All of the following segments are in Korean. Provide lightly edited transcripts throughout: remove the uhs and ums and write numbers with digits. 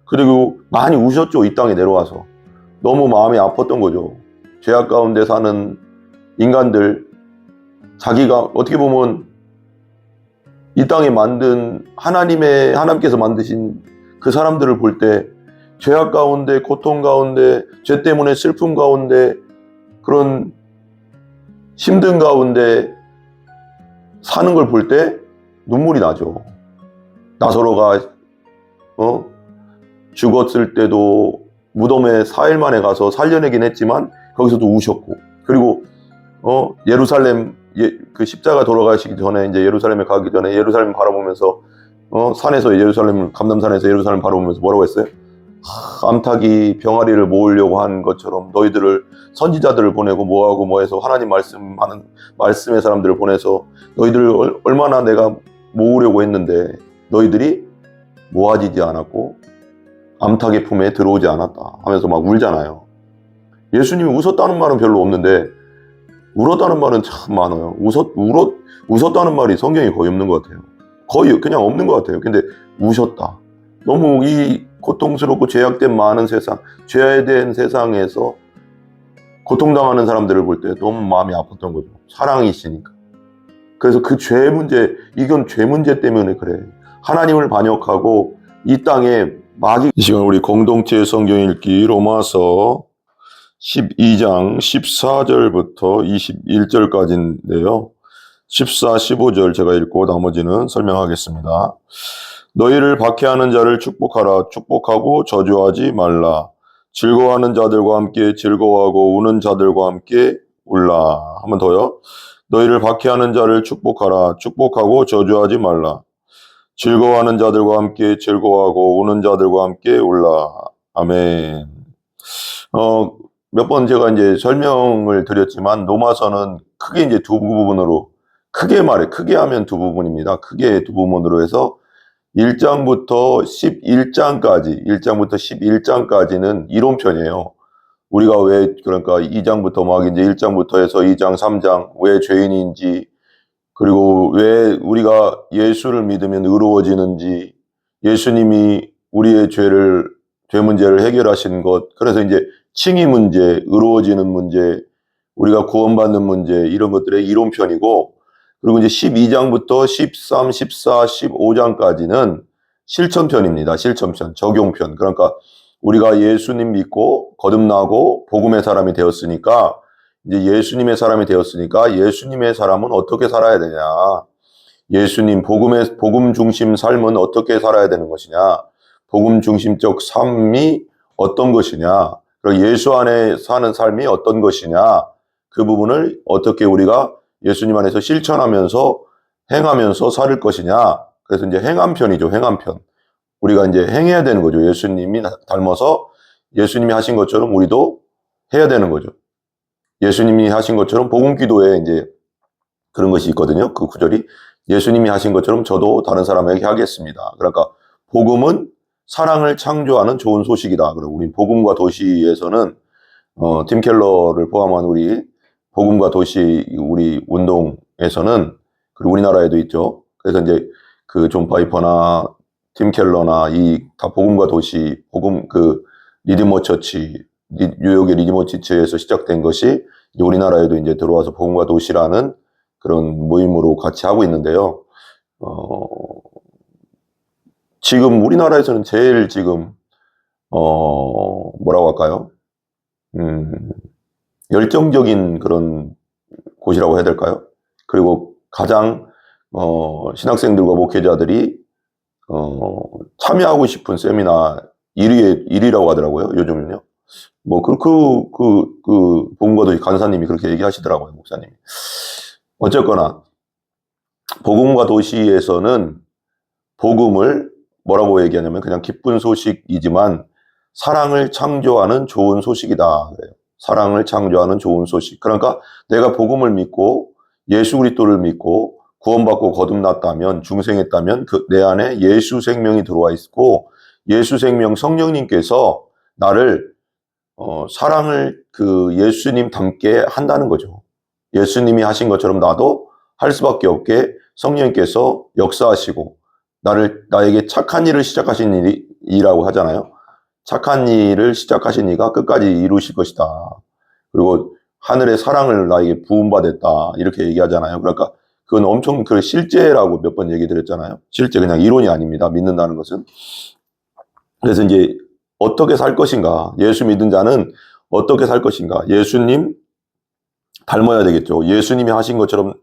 그리고 많이 우셨죠. 이 땅에 내려와서. 너무 마음이 아팠던 거죠. 죄악 가운데 사는 인간들, 자기가 어떻게 보면 이 땅에 만든 하나님께서 만드신 그 사람들을 볼 때 죄악 가운데, 고통 가운데, 죄 때문에 슬픔 가운데, 그런 힘든 가운데 사는 걸 볼 때 눈물이 나죠. 나사로가 죽었을 때도 무덤에 4일 만에 가서 살려내긴 했지만 거기서도 우셨고, 그리고 예루살렘 그 십자가 돌아가시기 전에 이제 예루살렘에 가기 전에 예루살렘 바라보면서 산에서 예루살렘, 감람산에서 예루살렘 바라보면서 뭐라고 했어요? 암탉이 병아리를 모으려고 한 것처럼 너희들을, 선지자들을 보내고 뭐하고 뭐해서 하나님 말씀하는 말씀의 사람들을 보내서 너희들을 얼마나 내가 모으려고 했는데 너희들이 모아지지 않았고 암탉의 품에 들어오지 않았다 하면서 막 울잖아요. 예수님이 웃었다는 말은 별로 없는데 울었다는 말은 참 많아요. 웃었다는 말이 성경에 거의 없는 것 같아요. 거의 그냥 없는 것 같아요. 근데 우셨다. 너무 이 고통스럽고 죄악된 많은 세상, 죄된 세상에서 고통당하는 사람들을 볼 때 너무 마음이 아팠던 거죠. 사랑이시니까. 그래서 그 죄 문제, 이건 죄 문제 때문에 그래. 하나님을 반역하고 이 땅에 마귀. 이 시간 우리 공동체 성경 읽기 로마서 12장 14절부터 21절까지인데요. 14, 15절 제가 읽고 나머지는 설명하겠습니다. 너희를 박해하는 자를 축복하라. 축복하고 저주하지 말라. 즐거워하는 자들과 함께 즐거워하고 우는 자들과 함께 울라. 한 번 더요. 너희를 박해하는 자를 축복하라. 축복하고 저주하지 말라. 즐거워하는 자들과 함께 즐거워하고 우는 자들과 함께 울라. 아멘. 몇 번 제가 이제 설명을 드렸지만 로마서는 크게 이제 두 부분으로, 크게 하면 두 부분입니다. 크게 두 부분으로 해서 1장부터 11장까지는 이론편이에요. 우리가 왜, 그러니까 2장부터 막 이제 1장부터 해서 2장, 3장, 왜 죄인인지, 그리고 왜 우리가 예수를 믿으면 의로워지는지, 예수님이 우리의 죄 문제를 해결하신 것, 그래서 이제 칭의 문제, 의로워지는 문제, 우리가 구원받는 문제, 이런 것들의 이론편이고, 그리고 이제 12장부터 13, 14, 15장까지는 실천편입니다. 실천편, 적용편. 그러니까 우리가 예수님 믿고 거듭나고 복음의 사람이 되었으니까, 이제 예수님의 사람이 되었으니까 예수님의 사람은 어떻게 살아야 되냐, 복음 중심 삶은 어떻게 살아야 되는 것이냐, 복음 중심적 삶이 어떤 것이냐, 그리고 예수 안에 사는 삶이 어떤 것이냐, 그 부분을 어떻게 우리가 예수님 안에서 실천하면서 행하면서 살 것이냐. 그래서 이제 행함편이죠. 행함편. 우리가 이제 행해야 되는 거죠. 예수님이 닮아서 예수님이 하신 것처럼 우리도 해야 되는 거죠. 예수님이 하신 것처럼 복음 기도에 이제 그런 것이 있거든요. 그 구절이 예수님이 하신 것처럼 저도 다른 사람에게 하겠습니다. 그러니까 복음은 사랑을 창조하는 좋은 소식이다. 그리고 우리 복음과 도시에서는 팀 켈러를 포함한 우리 복음과 도시 우리 운동에서는, 그리고 우리나라에도 있죠. 그래서 이제 그 존 파이퍼나 팀 켈러나 이 다 복음과 도시, 리디머 처치, 뉴욕의 리디머 처치에서 시작된 것이 이제 우리나라에도 이제 들어와서 복음과 도시라는 그런 모임으로 같이 하고 있는데요. 지금 우리나라에서는 제일 지금 뭐라고 할까요? 열정적인 그런 곳이라고 해야 될까요? 그리고 가장 신학생들과 목회자들이 참여하고 싶은 세미나 1위라고 하더라고요. 요즘은요. 뭐 복음과 도시 간사님이 그렇게 얘기하시더라고요. 목사님이. 어쨌거나 복음과 도시에서는 복음을 뭐라고 얘기하냐면 그냥 기쁜 소식이지만 사랑을 창조하는 좋은 소식이다. 그래요. 사랑을 창조하는 좋은 소식. 그러니까 내가 복음을 믿고 예수 그리스도를 믿고 구원받고 거듭났다면, 중생했다면 내 안에 예수 생명이 들어와 있고 예수 생명 성령님께서 나를 사랑을 예수님 닮게 한다는 거죠. 예수님이 하신 것처럼 나도 할 수밖에 없게 성령님께서 역사하시고 나에게 착한 일을 시작하신 일이라고 하잖아요. 착한 일을 시작하신 이가 끝까지 이루실 것이다. 그리고 하늘의 사랑을 나에게 부음받았다. 이렇게 얘기하잖아요. 그러니까 그건 엄청 그 실제라고 몇 번 얘기 드렸잖아요. 실제 그냥 이론이 아닙니다. 믿는다는 것은. 그래서 이제 어떻게 살 것인가? 예수 믿은 자는 어떻게 살 것인가? 예수님 닮아야 되겠죠. 예수님이 하신 것처럼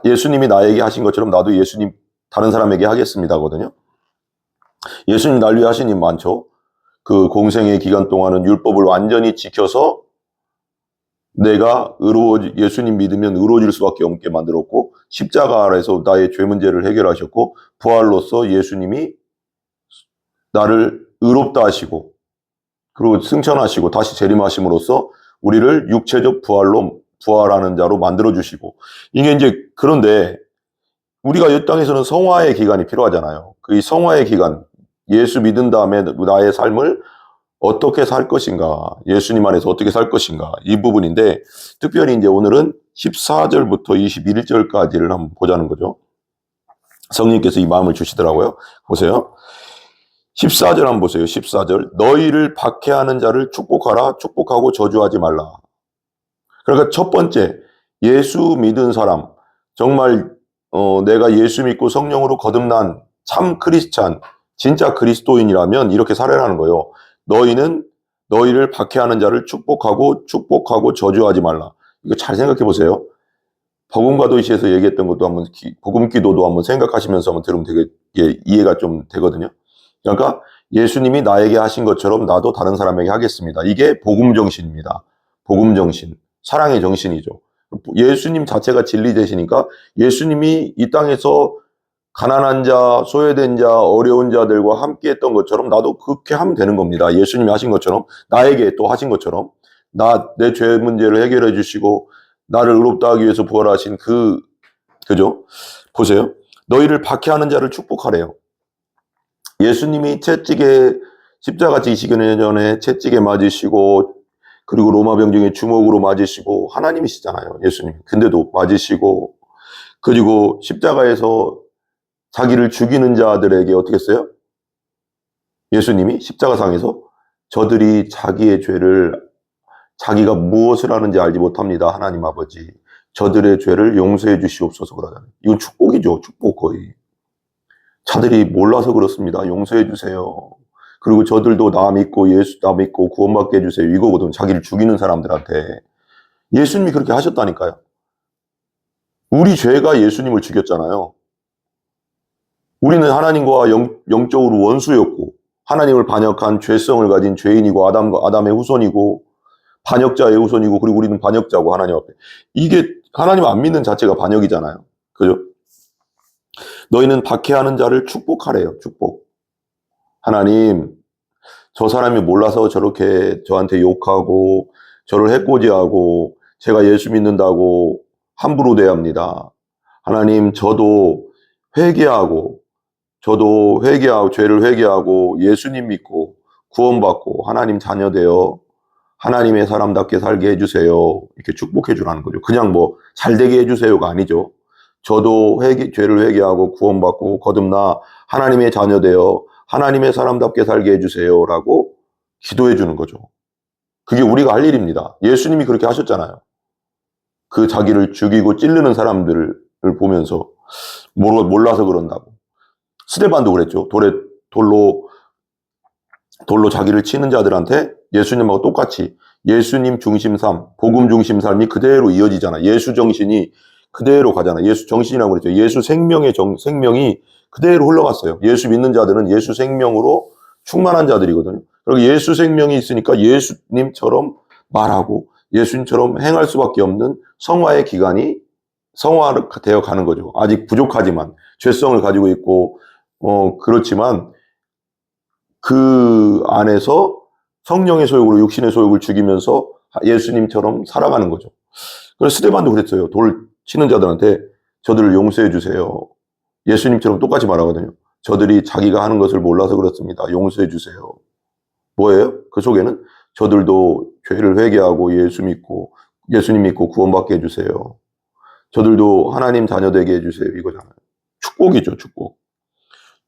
예수님이 나에게 하신 것처럼 나도 예수님 다른 사람에게 하겠습니다거든요. 예수님 날 위해 하신 일 많죠. 그 공생의 기간 동안은 율법을 완전히 지켜서 내가 예수님 믿으면 의로워질 수밖에 없게 만들었고, 십자가 아래서 나의 죄 문제를 해결하셨고, 부활로서 예수님이 나를 의롭다 하시고, 그리고 승천하시고 다시 재림하심으로써 우리를 육체적 부활하는 자로 만들어주시고, 이게 이제 그런데 우리가 이 땅에서는 성화의 기간이 필요하잖아요. 그 성화의 기간, 예수 믿은 다음에 나의 삶을 어떻게 살 것인가, 예수님 안에서 어떻게 살 것인가, 이 부분인데, 특별히 이제 오늘은 14절부터 21절까지를 한번 보자는 거죠. 성령께서 이 마음을 주시더라고요. 보세요. 14절 한번 보세요. 14절. 너희를 박해하는 자를 축복하라. 축복하고 저주하지 말라. 그러니까 첫 번째, 예수 믿은 사람, 정말 내가 예수 믿고 성령으로 거듭난 참 크리스찬, 진짜 그리스도인이라면 이렇게 살아라는 거예요. 너희를 박해하는 자를 축복하고 저주하지 말라. 이거 잘 생각해 보세요. 복음과 도시에서 얘기했던 것도 한번 복음 기도도 한번 생각하시면서 한번 들으면 되게 이해가 좀 되거든요. 그러니까 예수님이 나에게 하신 것처럼 나도 다른 사람에게 하겠습니다. 이게 복음 정신입니다. 복음 정신, 사랑의 정신이죠. 예수님 자체가 진리 되시니까 예수님이 이 땅에서 가난한 자, 소외된 자, 어려운 자들과 함께 했던 것처럼 나도 그렇게 하면 되는 겁니다. 예수님이 하신 것처럼, 나에게 또 하신 것처럼, 내 죄 문제를 해결해 주시고 나를 의롭다 하기 위해서 부활하신 그죠? 보세요. 너희를 박해하는 자를 축복하래요. 예수님이 십자가 지시기 전에 채찍에 맞으시고, 그리고 로마 병정에 주먹으로 맞으시고, 하나님이시잖아요, 예수님. 근데도 맞으시고, 그리고 십자가에서 자기를 죽이는 자들에게 어떻게 했어요? 예수님이 십자가상에서 저들이 자기의 죄를, 자기가 무엇을 하는지 알지 못합니다, 하나님 아버지. 저들의 죄를 용서해 주시옵소서 그러잖아요. 이건 축복이죠, 축복 거의. 자들이 몰라서 그렇습니다. 용서해 주세요. 그리고 저들도 나 믿고 구원받게 해주세요. 이거거든. 자기를 죽이는 사람들한테. 예수님이 그렇게 하셨다니까요. 우리 죄가 예수님을 죽였잖아요. 우리는 하나님과 영적으로 원수였고, 하나님을 반역한 죄성을 가진 죄인이고, 아담의 후손이고, 반역자의 후손이고, 그리고 우리는 반역자고, 하나님 앞에. 이게 하나님 안 믿는 자체가 반역이잖아요. 그죠? 너희는 박해하는 자를 축복하래요. 축복. 하나님, 저 사람이 몰라서 저렇게 저한테 욕하고 저를 해코지하고 제가 예수 믿는다고 함부로 대합니다. 하나님, 저도 죄를 회개하고 예수님 믿고 구원받고 하나님 자녀 되어 하나님의 사람답게 살게 해주세요. 이렇게 축복해 주라는 거죠. 그냥 뭐 잘되게 해주세요가 아니죠. 저도 죄를 회개하고 구원받고 거듭나 하나님의 자녀 되어 하나님의 사람답게 살게 해주세요라고 기도해 주는 거죠. 그게 우리가 할 일입니다. 예수님이 그렇게 하셨잖아요. 그 자기를 죽이고 찌르는 사람들을 보면서 몰라서 그런다고. 스데반도 그랬죠. 돌로 자기를 치는 자들한테 예수님하고 똑같이 예수님 중심삶, 복음 중심삶이 그대로 이어지잖아. 예수 정신이 그대로 가잖아. 예수 정신이라고 그랬죠. 예수 생명이 그대로 흘러갔어요. 예수 믿는 자들은 예수 생명으로 충만한 자들이거든요. 그리고 예수 생명이 있으니까 예수님처럼 말하고 예수님처럼 행할 수밖에 없는 성화의 기간이 성화되어 가는 거죠. 아직 부족하지만 죄성을 가지고 있고 그렇지만 그 안에서 성령의 소욕으로 육신의 소욕을 죽이면서 예수님처럼 살아가는 거죠. 그래서 스데반도 그랬어요. 돌 치는 자들한테 저들을 용서해 주세요. 예수님처럼 똑같이 말하거든요. 저들이 자기가 하는 것을 몰라서 그렇습니다. 용서해 주세요. 뭐예요? 그 속에는 저들도 죄를 회개하고 예수님 믿고 구원받게 해주세요. 저들도 하나님 자녀 되게 해주세요. 이거잖아요. 축복이죠, 축복.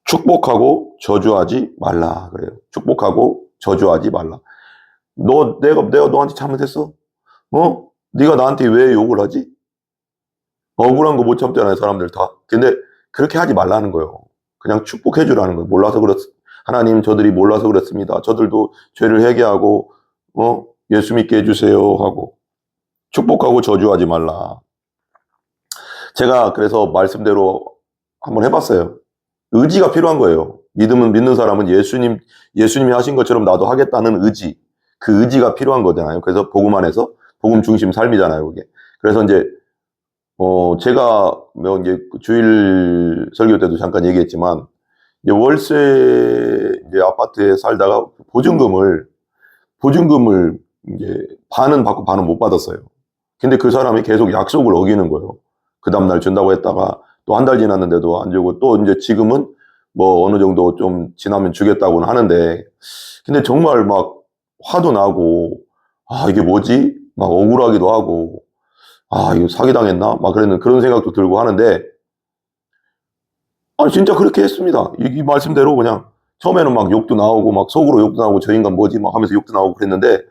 축복하고 저주하지 말라 그래요. 축복하고 저주하지 말라. 내가 너한테 잘못했어? 네가 나한테 왜 욕을 하지? 억울한 거 못 참잖아요, 사람들 다. 근데 그렇게 하지 말라는 거예요. 그냥 축복해 주라는 거예요. 하나님, 저들이 몰라서 그렇습니다. 저들도 죄를 회개하고 예수 믿게 해주세요 하고 축복하고 저주하지 말라. 제가 그래서 말씀대로 한번 해봤어요. 의지가 필요한 거예요. 믿는 사람은 예수님이 하신 것처럼 나도 하겠다는 의지, 그 의지가 필요한 거잖아요. 그래서 복음 안에서 복음 중심 삶이잖아요, 그게. 그래서 이제 제가 이제 주일 설교 때도 잠깐 얘기했지만, 이제 월세 이제 아파트에 살다가 보증금을 이제 반은 받고 반은 못 받았어요. 근데 그 사람이 계속 약속을 어기는 거예요. 그 다음날 준다고 했다가 또 한 달 지났는데도 안 주고, 또 이제 지금은 뭐 어느 정도 좀 지나면 주겠다고는 하는데, 근데 정말 막 화도 나고, 이게 뭐지? 막 억울하기도 하고, 이거 사기당했나? 막 그런 생각도 들고 하는데, 진짜 그렇게 했습니다. 이 말씀대로 그냥 처음에는 막 욕도 나오고, 막 속으로 욕도 나오고, 저 인간 뭐지? 막 하면서 욕도 나오고 그랬는데,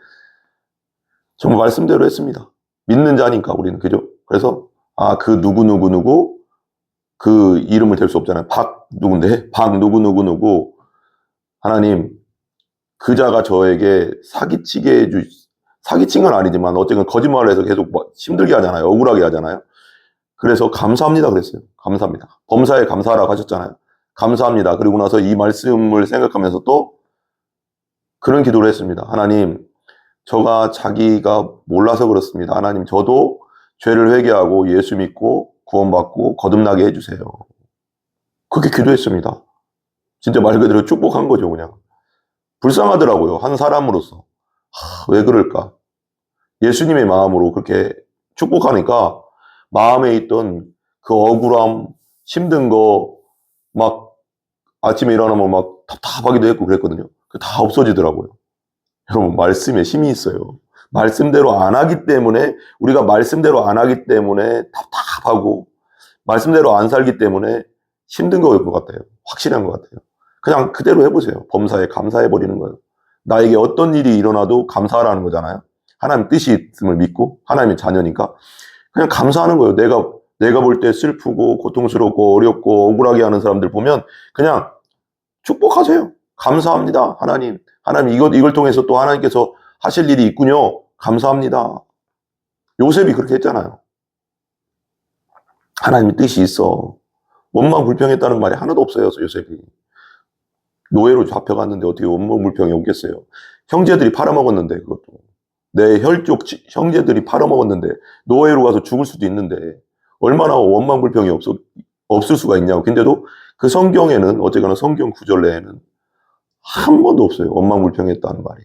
정말 말씀대로 했습니다. 믿는 자니까 우리는, 그죠? 그래서 그 누구 그 이름을 댈 수 없잖아요. 박 누구 하나님, 그 자가 저에게 사기친 건 아니지만 어쨌든 거짓말을 해서 계속 힘들게 하잖아요. 억울하게 하잖아요. 그래서 감사합니다 그랬어요. 감사합니다. 범사에 감사하라고 하셨잖아요. 감사합니다. 그리고 나서 이 말씀을 생각하면서 또 그런 기도를 했습니다. 하나님, 자기가 몰라서 그렇습니다. 하나님, 저도 죄를 회개하고 예수 믿고 구원받고 거듭나게 해주세요. 그렇게 기도했습니다. 진짜 말 그대로 축복한 거죠, 그냥. 불쌍하더라고요, 한 사람으로서. 왜 그럴까? 예수님의 마음으로 그렇게 축복하니까 마음에 있던 그 억울함, 힘든 거, 막 아침에 일어나면 막 답답하기도 했고 그랬거든요. 다 없어지더라고요. 여러분, 말씀에 힘이 있어요. 우리가 말씀대로 안 하기 때문에 답답하고, 말씀대로 안 살기 때문에 힘든 거일 것 같아요. 확실한 것 같아요. 그냥 그대로 해보세요. 범사에 감사해버리는 거예요. 나에게 어떤 일이 일어나도 감사하라는 거잖아요. 하나님 뜻이 있음을 믿고, 하나님의 자녀니까. 그냥 감사하는 거예요. 내가 볼 때 슬프고, 고통스럽고, 어렵고, 억울하게 하는 사람들 보면, 그냥 축복하세요. 감사합니다. 하나님, 이걸 통해서 또 하나님께서 하실 일이 있군요. 감사합니다. 요셉이 그렇게 했잖아요. 하나님의 뜻이 있어. 원망 불평했다는 말이 하나도 없어요, 요셉이. 노예로 잡혀갔는데 어떻게 원망 불평이 없겠어요. 형제들이 팔아먹었는데, 그것도. 내 혈족 형제들이 팔아먹었는데, 노예로 가서 죽을 수도 있는데, 얼마나 원망 불평이 없을 수가 있냐고. 근데도 그 성경에는, 어쨌거나 성경 구절 내에는 한 번도 없어요. 원망 불평했다는 말이.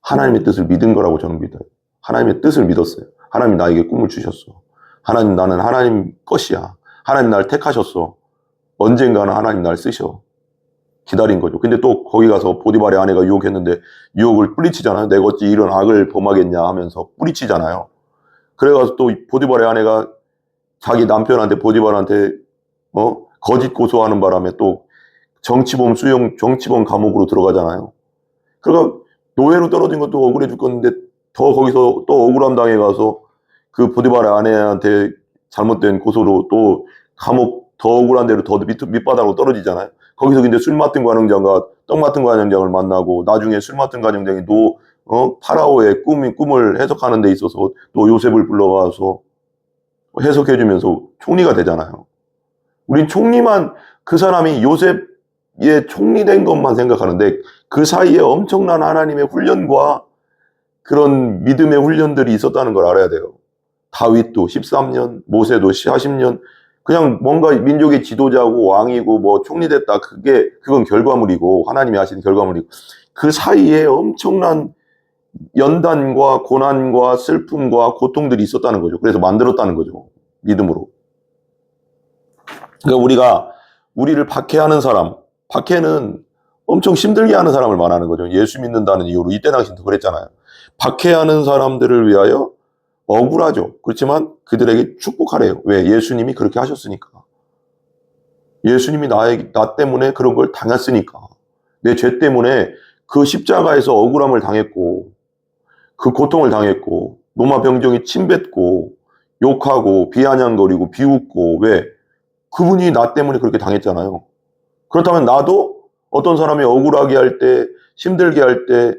하나님의 뜻을 믿은 거라고 저는 믿어요. 하나님의 뜻을 믿었어요. 하나님 나에게 꿈을 주셨어. 하나님, 나는 하나님 것이야. 하나님 날 택하셨어. 언젠가는 하나님 날 쓰셔. 기다린 거죠. 근데 또 거기 가서 보디발의 아내가 유혹했는데 유혹을 뿌리치잖아요. 내가 어찌 이런 악을 범하겠냐 하면서 뿌리치잖아요. 그래가지고 또 보디발의 아내가 자기 남편한테, 보디발한테 거짓 고소하는 바람에 또 정치범 감옥으로 들어가잖아요. 그러니까 노예로 떨어진 것도 억울해 죽겠는데 더 거기서 또 억울함 당해가서 그 보디발의 아내한테 잘못된 고소로 또 감옥 더 억울한 데로 더 밑바닥으로 떨어지잖아요. 거기서 근데 술 맡은 관원장과 떡 맡은 관원장을 만나고 나중에 술 맡은 관원장이 파라오의 꿈을 해석하는 데 있어서 또 요셉을 불러가서 해석해주면서 총리가 되잖아요. 우린 그 사람이 요셉의 총리 된 것만 생각하는데 그 사이에 엄청난 하나님의 훈련과 그런 믿음의 훈련들이 있었다는 걸 알아야 돼요. 다윗도 13년, 모세도 40년, 그냥 뭔가 민족의 지도자고 왕이고 뭐 총리 됐다. 그건 결과물이고, 하나님이 하신 결과물이고, 그 사이에 엄청난 연단과 고난과 슬픔과 고통들이 있었다는 거죠. 그래서 만들었다는 거죠. 믿음으로. 그러니까 우리를 박해하는 사람, 박해는 엄청 힘들게 하는 사람을 말하는 거죠. 예수 믿는다는 이유로. 이때 당시도 그랬잖아요. 박해하는 사람들을 위하여 억울하죠. 그렇지만 그들에게 축복하래요. 왜? 예수님이 그렇게 하셨으니까. 예수님이 나 때문에 그런 걸 당했으니까. 내 죄 때문에 그 십자가에서 억울함을 당했고, 그 고통을 당했고, 로마 병정이 침뱉고, 욕하고, 비아냥거리고, 비웃고, 왜? 그분이 나 때문에 그렇게 당했잖아요. 그렇다면 나도 어떤 사람이 억울하게 할 때, 힘들게 할 때,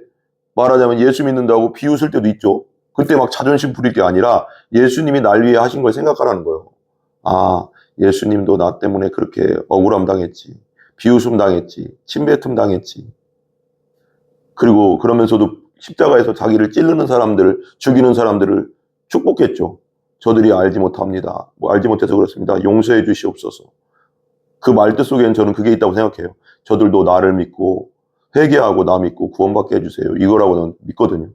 말하자면 예수 믿는다고 비웃을 때도 있죠. 그때 막 자존심 부릴 게 아니라 예수님이 날 위해 하신 걸 생각하라는 거예요. 아, 예수님도 나 때문에 그렇게 억울함 당했지. 비웃음 당했지. 침뱉음 당했지. 그리고 그러면서도 십자가에서 자기를 찌르는 사람들, 죽이는 사람들을 축복했죠. 저들이 알지 못합니다. 알지 못해서 그렇습니다. 용서해 주시옵소서. 그 말뜻 속에는 저는 그게 있다고 생각해요. 저들도 나를 믿고 회개하고 나 믿고 구원받게 해주세요. 이거라고는 믿거든요.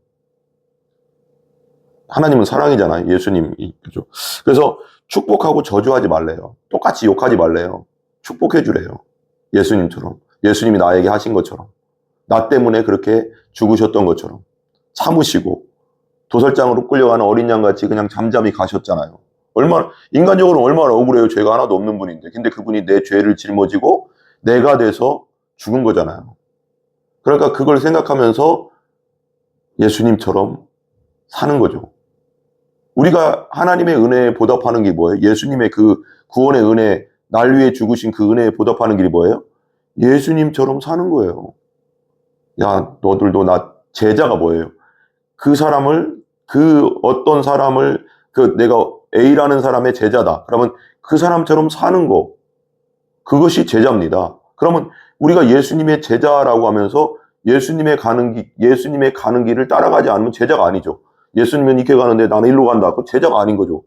하나님은 사랑이잖아요. 예수님이. 그죠? 그래서 축복하고 저주하지 말래요. 똑같이 욕하지 말래요. 축복해 주래요. 예수님처럼. 예수님이 나에게 하신 것처럼. 나 때문에 그렇게 죽으셨던 것처럼. 참으시고 도살장으로 끌려가는 어린 양같이 그냥 잠잠히 가셨잖아요. 인간적으로 얼마나 억울해요. 죄가 하나도 없는 분인데. 근데 그분이 내 죄를 짊어지고 내가 돼서 죽은 거잖아요. 그러니까 그걸 생각하면서 예수님처럼 사는 거죠. 우리가 하나님의 은혜에 보답하는 게 뭐예요? 예수님의 그 구원의 은혜, 날 위해 죽으신 그 은혜에 보답하는 길이 뭐예요? 예수님처럼 사는 거예요. 야, 너들도 나 제자가 뭐예요? 그 어떤 사람을, 내가 A라는 사람의 제자다. 그러면 그 사람처럼 사는 거. 그것이 제자입니다. 그러면 우리가 예수님의 제자라고 하면서 예수님의 가는 길을 따라가지 않으면 제자가 아니죠. 예수님은 이렇게 가는데 나는 일로 간다. 그건 제자가 아닌 거죠.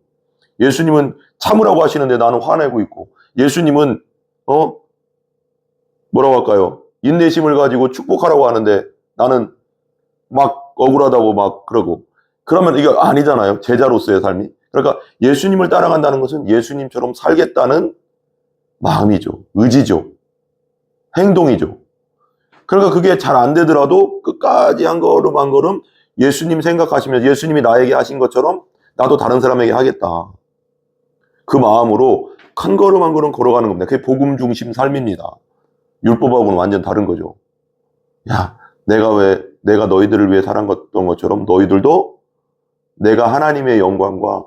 예수님은 참으라고 하시는데 나는 화내고 있고, 예수님은, 뭐라고 할까요? 인내심을 가지고 축복하라고 하는데 나는 막 억울하다고 막 그러고. 그러면 이거 아니잖아요. 제자로서의 삶이. 그러니까 예수님을 따라간다는 것은 예수님처럼 살겠다는 마음이죠. 의지죠. 행동이죠. 그러니까 그게 잘 안 되더라도 끝까지 한 걸음 한 걸음 예수님 생각하시면 예수님이 나에게 하신 것처럼 나도 다른 사람에게 하겠다. 그 마음으로 한 걸음 한 걸음 걸어가는 겁니다. 그게 복음 중심 삶입니다. 율법하고는 완전 다른 거죠. 야, 내가 너희들을 위해 살았던 것처럼 너희들도 내가 하나님의 영광과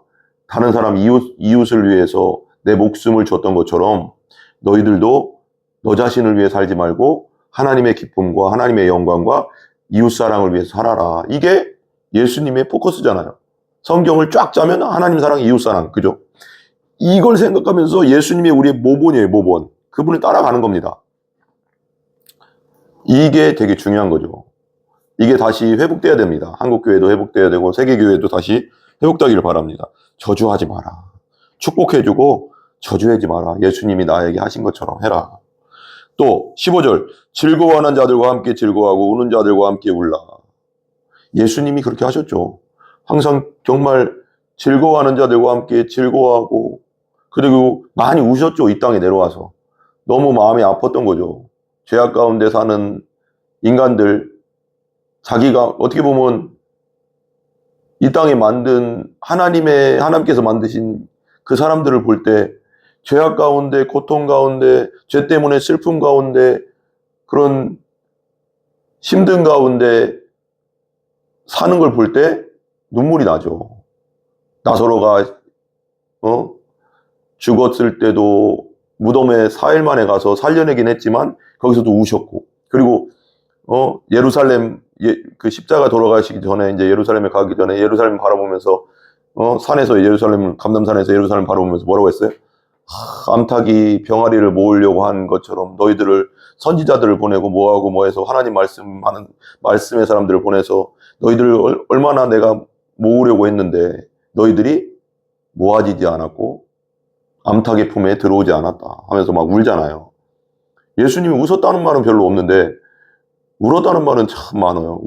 다른 사람 이웃을 위해서 내 목숨을 줬던 것처럼 너희들도 너 자신을 위해 살지 말고 하나님의 기쁨과 하나님의 영광과 이웃사랑을 위해서 살아라. 이게 예수님의 포커스잖아요. 성경을 쫙 짜면 하나님 사랑, 이웃사랑. 그죠? 이걸 생각하면서 예수님이 우리의 모본이에요, 모본. 그분을 따라가는 겁니다. 이게 되게 중요한 거죠. 이게 다시 회복돼야 됩니다. 한국교회도 회복돼야 되고 세계교회도 다시 회복되기를 바랍니다. 저주하지 마라. 축복해주고 저주하지 마라. 예수님이 나에게 하신 것처럼 해라. 또 15절 즐거워하는 자들과 함께 즐거워하고 우는 자들과 함께 울라. 예수님이 그렇게 하셨죠. 항상 정말 즐거워하는 자들과 함께 즐거워하고 그리고 많이 우셨죠. 이 땅에 내려와서. 너무 마음이 아팠던 거죠. 죄악 가운데 사는 인간들, 자기가 어떻게 보면 이 땅에 만든 하나님께서 만드신 그 사람들을 볼 때 죄악 가운데, 고통 가운데, 죄 때문에 슬픔 가운데, 그런 힘든 가운데 사는 걸 볼 때 눈물이 나죠. 나사로가 죽었을 때도 무덤에 4일 만에 가서 살려내긴 했지만 거기서도 우셨고, 그리고 예루살렘 그 십자가 돌아가시기 전에 이제 예루살렘에 가기 전에 예루살렘 바라보면서 산에서 감람산에서 예루살렘 바라보면서 뭐라고 했어요? 암탉이 병아리를 모으려고 한 것처럼 너희들을 선지자들을 보내고 뭐하고 뭐해서 하나님 말씀하는 말씀의 사람들을 보내서 너희들을 얼마나 내가 모으려고 했는데 너희들이 모아지지 않았고 암탉의 품에 들어오지 않았다 하면서 막 울잖아요. 예수님이 웃었다는 말은 별로 없는데 울었다는 말은 참 많아요.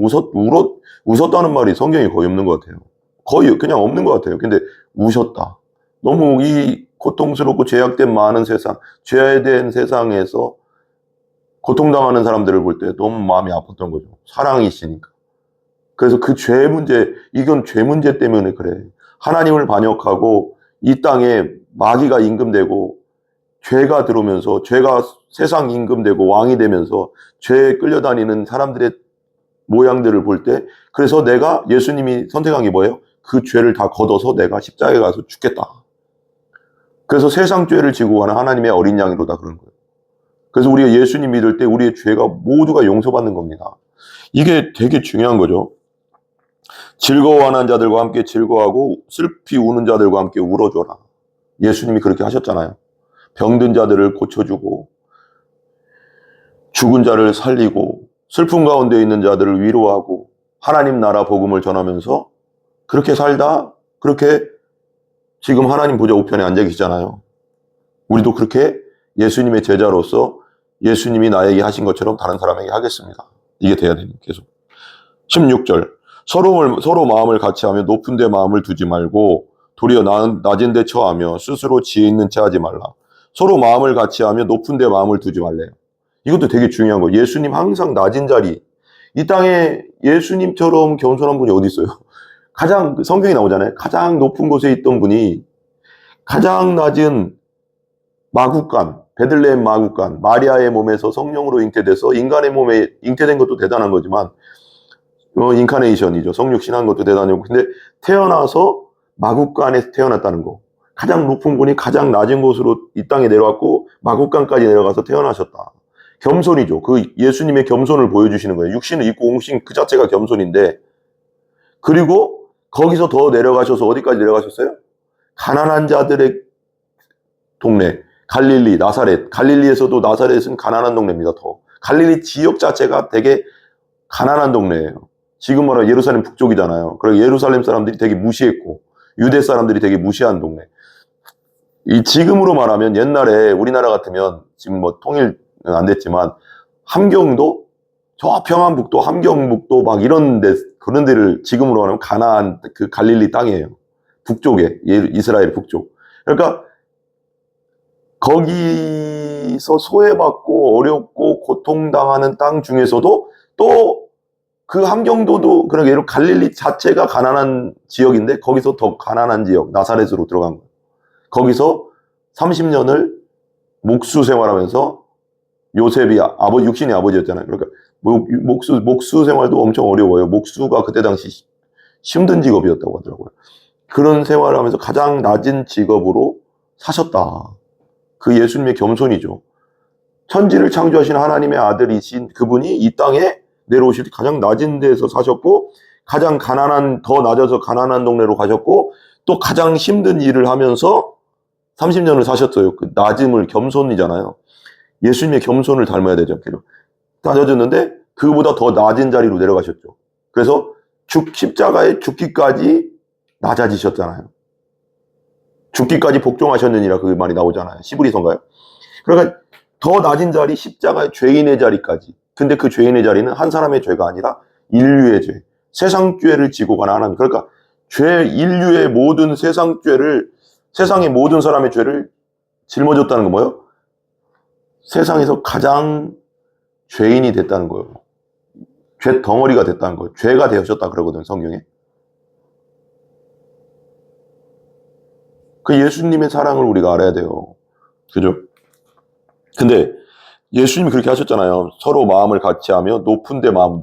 웃었다는 말이 성경에 거의 없는 것 같아요. 거의 그냥 없는 것 같아요. 근데 우셨다. 너무 이 고통스럽고 죄악된 많은 세상, 죄된 세상에서 고통당하는 사람들을 볼 때 너무 마음이 아팠던 거죠. 사랑이시니까. 그래서 그 죄 문제, 이건 죄 문제 때문에 그래. 하나님을 반역하고 이 땅에 마귀가 임금되고 죄가 들어오면서 죄가 세상 임금 되고 왕이 되면서 죄에 끌려다니는 사람들의 모양들을 볼 때, 그래서 내가 예수님이 선택한 게 뭐예요? 그 죄를 다 걷어서 내가 십자가에 가서 죽겠다. 그래서 세상 죄를 지고 가는 하나님의 어린 양이로다 그런 거예요. 그래서 우리가 예수님 믿을 때 우리의 죄가 모두가 용서받는 겁니다. 이게 되게 중요한 거죠. 즐거워하는 자들과 함께 즐거워하고 슬피 우는 자들과 함께 울어줘라. 예수님이 그렇게 하셨잖아요. 병든 자들을 고쳐주고 죽은 자를 살리고 슬픔 가운데 있는 자들을 위로하고 하나님 나라 복음을 전하면서 그렇게 살다 그렇게 지금 하나님 보좌 우편에 앉아 계시잖아요. 우리도 그렇게 예수님의 제자로서 예수님이 나에게 하신 것처럼 다른 사람에게 하겠습니다. 이게 돼야 됩니다. 계속. 16절 서로 마음을 같이 하며 높은 데 마음을 두지 말고 도리어 낮은 데 처하며 스스로 지혜 있는 채 하지 말라. 서로 마음을 같이 하며 높은 데 마음을 두지 말래요. 이것도 되게 중요한 거예요. 예수님 항상 낮은 자리. 이 땅에 예수님처럼 겸손한 분이 어디 있어요? 가장 성경에 나오잖아요. 가장 높은 곳에 있던 분이 가장 낮은 마구간, 베들레헴 마구간, 마리아의 몸에서 성령으로 잉태돼서 인간의 몸에 잉태된 것도 대단한 거지만 인카네이션이죠. 성육신한 것도 대단하고. 근데 태어나서 마구간에 태어났다는 거. 가장 높은 분이 가장 낮은 곳으로 이 땅에 내려왔고 마구간까지 내려가서 태어나셨다. 겸손이죠. 그 예수님의 겸손을 보여주시는 거예요. 육신을 입고 오신 그 자체가 겸손인데, 그리고 거기서 더 내려가셔서 어디까지 내려가셨어요? 가난한 자들의 동네, 갈릴리, 나사렛. 갈릴리에서도 나사렛은 가난한 동네입니다. 더 갈릴리 지역 자체가 되게 가난한 동네예요. 지금 말하면 예루살렘 북쪽이잖아요. 그리고 예루살렘 사람들이 되게 무시했고 유대 사람들이 되게 무시한 동네. 이 지금으로 말하면 옛날에 우리나라 같으면 지금 뭐 통일은 안 됐지만 함경도, 저 평안북도, 함경북도 막 이런 데, 그런 데를 지금으로 말하면 가나안 그 갈릴리 땅이에요. 북쪽에, 이스라엘 북쪽. 그러니까 거기서 소외받고 어렵고 고통당하는 땅 중에서도 또 그 함경도도, 그러니까 예를 갈릴리 자체가 가난한 지역인데 거기서 더 가난한 지역 나사렛으로 들어간 거예요. 거기서 30년을 목수 생활하면서, 요셉이 육신의 아버지였잖아요. 그러니까 목수 생활도 엄청 어려워요. 목수가 그때 당시 힘든 직업이었다고 하더라고요. 그런 생활을 하면서 가장 낮은 직업으로 사셨다. 그 예수님의 겸손이죠. 천지를 창조하신 하나님의 아들이신 그분이 이 땅에 내려오실 때 가장 낮은 데서 사셨고, 가장 가난한, 더 낮아서 가난한 동네로 가셨고, 또 가장 힘든 일을 하면서 30년을 사셨어요. 그 낮음을, 겸손이잖아요. 예수님의 겸손을 닮아야 되죠. 낮아졌는데 그보다 더 낮은 자리로 내려가셨죠. 그래서 십자가에 죽기까지 낮아지셨잖아요. 죽기까지 복종하셨느니라 그 말이 나오잖아요. 시브리서인가요? 그러니까 더 낮은 자리, 십자가의 죄인의 자리까지. 근데 그 죄인의 자리는 한 사람의 죄가 아니라 인류의 죄, 세상 죄를 지고 가는 하나님. 그러니까 인류의 모든 세상 죄를, 세상의 모든 사람의 죄를 짊어졌다는 건 뭐예요? 세상에서 가장 죄인이 됐다는 거예요. 죄 덩어리가 됐다는 거예요. 죄가 되셨다 그러거든요, 성경에. 그 예수님의 사랑을 우리가 알아야 돼요. 그죠? 근데 예수님이 그렇게 하셨잖아요. 서로 마음을 같이 하며 높은 데 마음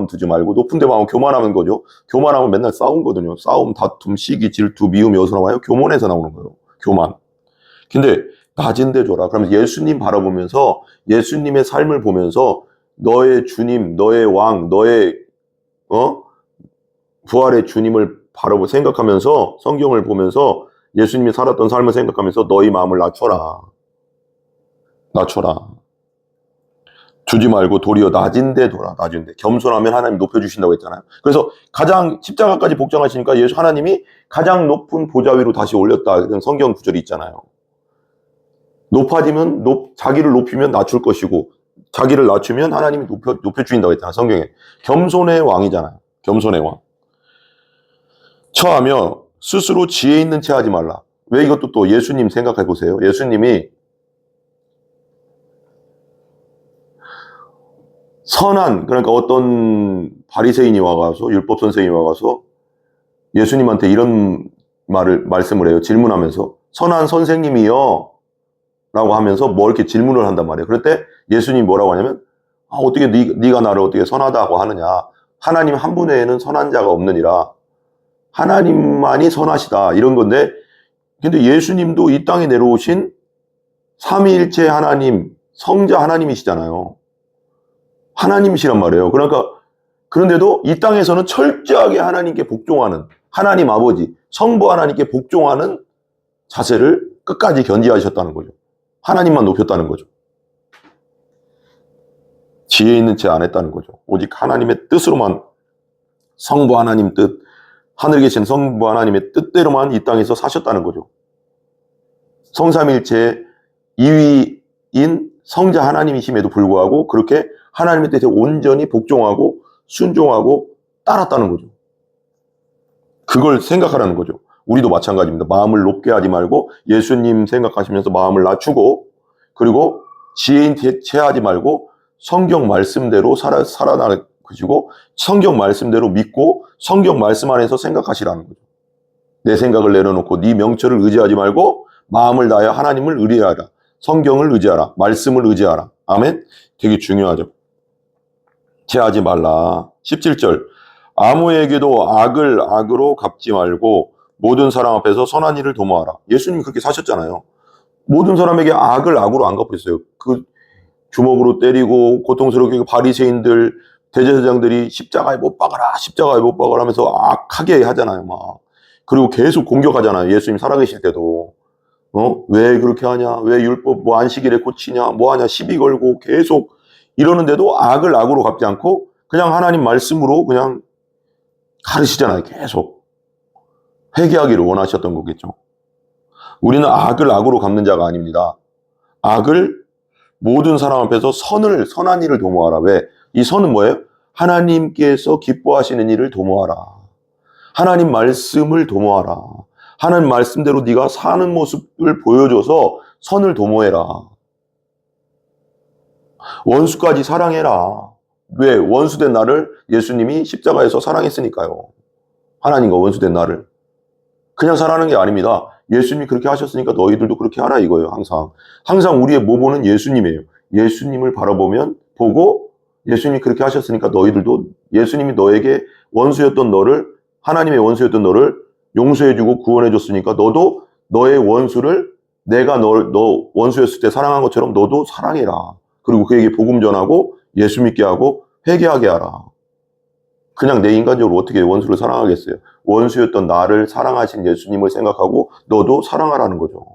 두지 말고, 높은 데 마음 교만하는 거죠. 교만하면 맨날 싸움거든요. 싸움, 다툼, 시기, 질투, 미움이 어디서 나와요? 교만에서 나오는 거예요. 교만. 근데 낮은 데 줘라. 그러면 예수님 바라보면서, 예수님의 삶을 보면서 너의 주님, 너의 왕, 너의 부활의 주님을 바라보고 생각하면서, 성경을 보면서 예수님이 살았던 삶을 생각하면서 너희 마음을 낮춰라. 두지 말고 도리어 낮은 데 둬라. 낮은 데. 겸손하면 하나님 높여주신다고 했잖아요. 그래서 가장 십자가까지 복종하시니까 하나님이 가장 높은 보좌 위로 다시 올렸다. 이런 성경 구절이 있잖아요. 높아지면, 자기를 높이면 낮출 것이고, 자기를 낮추면 하나님이 높여주신다고 했잖아요. 성경에. 겸손의 왕이잖아요. 겸손의 왕. 처하며 스스로 지혜 있는 채 하지 말라. 왜 이것도 또 예수님 생각해 보세요. 예수님이 선한, 그러니까 어떤 바리새인이 와가서, 율법 선생이 와가서 예수님한테 이런 말씀을 해요. 질문하면서, 선한 선생님이여, 라고 하면서 뭐 이렇게 질문을 한단 말이에요. 그럴 때 예수님이 뭐라고 하냐면, 어떻게 네가 나를 어떻게 선하다고 하느냐. 하나님 한 분 외에는 선한 자가 없느니라. 하나님만이 선하시다. 이런 건데, 근데 예수님도 이 땅에 내려오신 삼위일체 하나님, 성자 하나님이시잖아요. 하나님이시란 말이에요. 그러니까, 그런데도 이 땅에서는 철저하게 하나님께 복종하는, 하나님 아버지, 성부 하나님께 복종하는 자세를 끝까지 견지하셨다는 거죠. 하나님만 높였다는 거죠. 지혜 있는 채 안 했다는 거죠. 오직 하나님의 뜻으로만, 성부 하나님 뜻, 하늘에 계신 성부 하나님의 뜻대로만 이 땅에서 사셨다는 거죠. 성삼일체의 2위인 성자 하나님이심에도 불구하고 그렇게 하나님의 뜻에 온전히 복종하고 순종하고 따랐다는 거죠. 그걸 생각하라는 거죠. 우리도 마찬가지입니다. 마음을 높게 하지 말고 예수님 생각하시면서 마음을 낮추고, 그리고 지혜인 채 하지 말고 성경 말씀대로 살아나시고 성경 말씀대로 믿고 성경 말씀 안에서 생각하시라는 거죠. 내 생각을 내려놓고 네 명철을 의지하지 말고 마음을 다하여 하나님을 의뢰하라. 성경을 의지하라. 말씀을 의지하라. 아멘. 되게 중요하죠. 제하지 말라. 17절. 아무에게도 악을 악으로 갚지 말고 모든 사람 앞에서 선한 일을 도모하라. 예수님이 그렇게 사셨잖아요. 모든 사람에게 악을 악으로 안 갚으셨어요. 그 주먹으로 때리고 고통스럽게 바리새인들, 대제사장들이 십자가에 못 박아라, 십자가에 못 박아라 하면서 악하게 하잖아요. 막. 그리고 계속 공격하잖아요. 예수님 살아계실 때도. 왜 그렇게 하냐? 왜 율법 뭐 안식일에 고치냐? 뭐 하냐? 시비 걸고 계속 이러는데도 악을 악으로 갚지 않고 그냥 하나님 말씀으로 그냥 가르치잖아요. 계속. 회개하기를 원하셨던 거겠죠. 우리는 악을 악으로 갚는 자가 아닙니다. 악을 모든 사람 앞에서 선한 일을 도모하라. 왜? 이 선은 뭐예요? 하나님께서 기뻐하시는 일을 도모하라. 하나님 말씀을 도모하라. 하나님 말씀대로 네가 사는 모습을 보여줘서 선을 도모해라. 원수까지 사랑해라. 왜? 원수된 나를 예수님이 십자가에서 사랑했으니까요. 하나님과 원수된 나를. 그냥 사랑하는 게 아닙니다. 예수님이 그렇게 하셨으니까 너희들도 그렇게 하라 이거예요. 항상 우리의 모보는 예수님이에요. 예수님을 보고 예수님이 그렇게 하셨으니까 너희들도, 예수님이 너에게 원수였던 너를, 하나님의 원수였던 너를 용서해주고 구원해줬으니까 너도 너의 원수를 내가 너 원수였을 때 사랑한 것처럼 너도 사랑해라. 그리고 그에게 복음 전하고 예수 믿게 하고 회개하게 하라. 그냥 내 인간적으로 어떻게 원수를 사랑하겠어요? 원수였던 나를 사랑하신 예수님을 생각하고 너도 사랑하라는 거죠.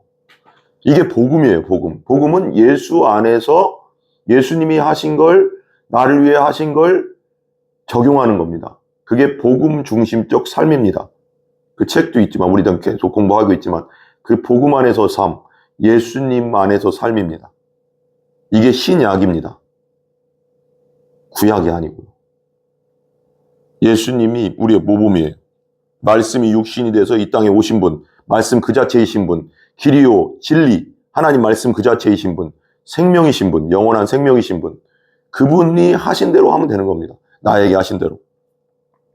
이게 복음이에요, 복음. 복음은 예수 안에서 예수님이 하신 걸, 나를 위해 하신 걸 적용하는 겁니다. 그게 복음 중심적 삶입니다. 그 책도 있지만, 우리도 계속 공부하고 있지만, 그 복음 안에서 삶, 예수님 안에서 삶입니다. 이게 신약입니다. 구약이 아니고요. 예수님이 우리의 모범이에요. 말씀이 육신이 돼서 이 땅에 오신 분, 말씀 그 자체이신 분, 길이요, 진리, 하나님 말씀 그 자체이신 분, 생명이신 분, 영원한 생명이신 분, 그분이 하신 대로 하면 되는 겁니다. 나에게 하신 대로.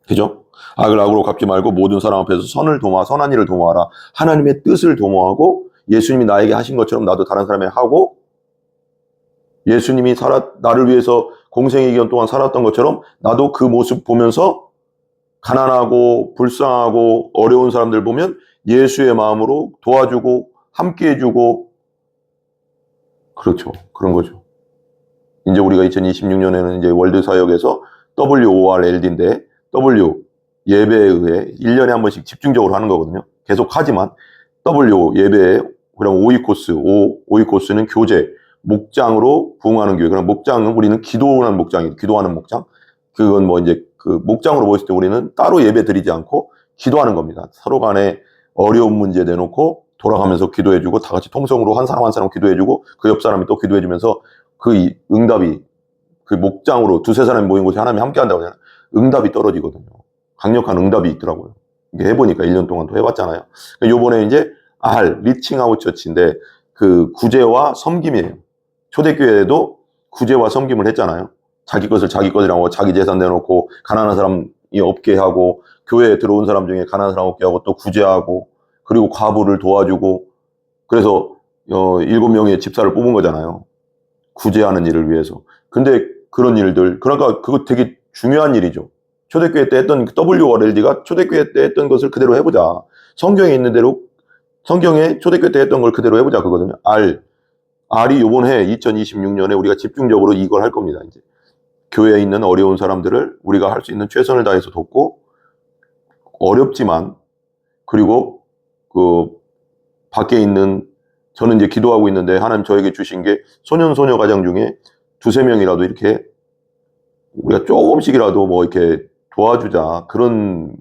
그죠? 악을 악으로 갚지 말고 모든 사람 앞에서 선한 일을 도모하라. 하나님의 뜻을 도모하고 예수님이 나에게 하신 것처럼 나도 다른 사람에게 하고, 예수님이 나를 위해서 공생의 기간 동안 살았던 것처럼 나도 그 모습 보면서 가난하고 불쌍하고 어려운 사람들 보면 예수의 마음으로 도와주고 함께 해주고, 그렇죠. 그런 거죠. 이제 우리가 2026년에는 이제 월드 사역에서 WORLD인데, W 예배에 의해 1년에 한 번씩 집중적으로 하는 거거든요. 계속 하지만 W 예배에, 그럼 오이 코스는 교제, 목장으로 부흥하는 교회. 그럼 목장은 우리는 기도하는 목장이에요. 기도하는 목장. 그건 뭐 이제 그 목장으로 모였을 때 우리는 따로 예배 드리지 않고 기도하는 겁니다. 서로 간에 어려운 문제 내놓고 돌아가면서 기도해주고, 다 같이 통성으로 한 사람 한 사람 기도해주고, 그 옆 사람이 또 기도해주면서 그 응답이, 그 목장으로 두세 사람이 모인 곳에 하나님이 함께 한다고 하잖아요. 응답이 떨어지거든요. 강력한 응답이 있더라고요. 이게 해보니까 1년 동안 또 해봤잖아요. 요번에 이제 리칭 아웃 처치인데, 그 구제와 섬김이에요. 초대교회에도 구제와 섬김을 했잖아요. 자기 것을 자기 것이라고 자기 재산 내놓고 가난한 사람이 없게 하고, 교회에 들어온 사람 중에 가난한 사람 없게 하고 또 구제하고, 그리고 과부를 도와주고, 그래서 7명의 집사를 뽑은 거잖아요. 구제하는 일을 위해서. 근데 그런 일들, 그러니까 그거 되게 중요한 일이죠. 초대교회 때 했던 WRLD가 초대교회 때 했던 것을 그대로 해보자. 성경에 있는 대로, 성경에 초대교회 때 했던 걸 그대로 해보자 그거든요. R이 요번 해 2026년에 우리가 집중적으로 이걸 할 겁니다. 이제 교회에 있는 어려운 사람들을 우리가 할 수 있는 최선을 다해서 돕고, 어렵지만, 그리고 그 밖에 있는, 저는 이제 기도하고 있는데 하나님 저에게 주신 게 소년 가장 중에 2-3명이라도 이렇게 우리가 조금씩이라도 뭐 이렇게 도와주자, 그런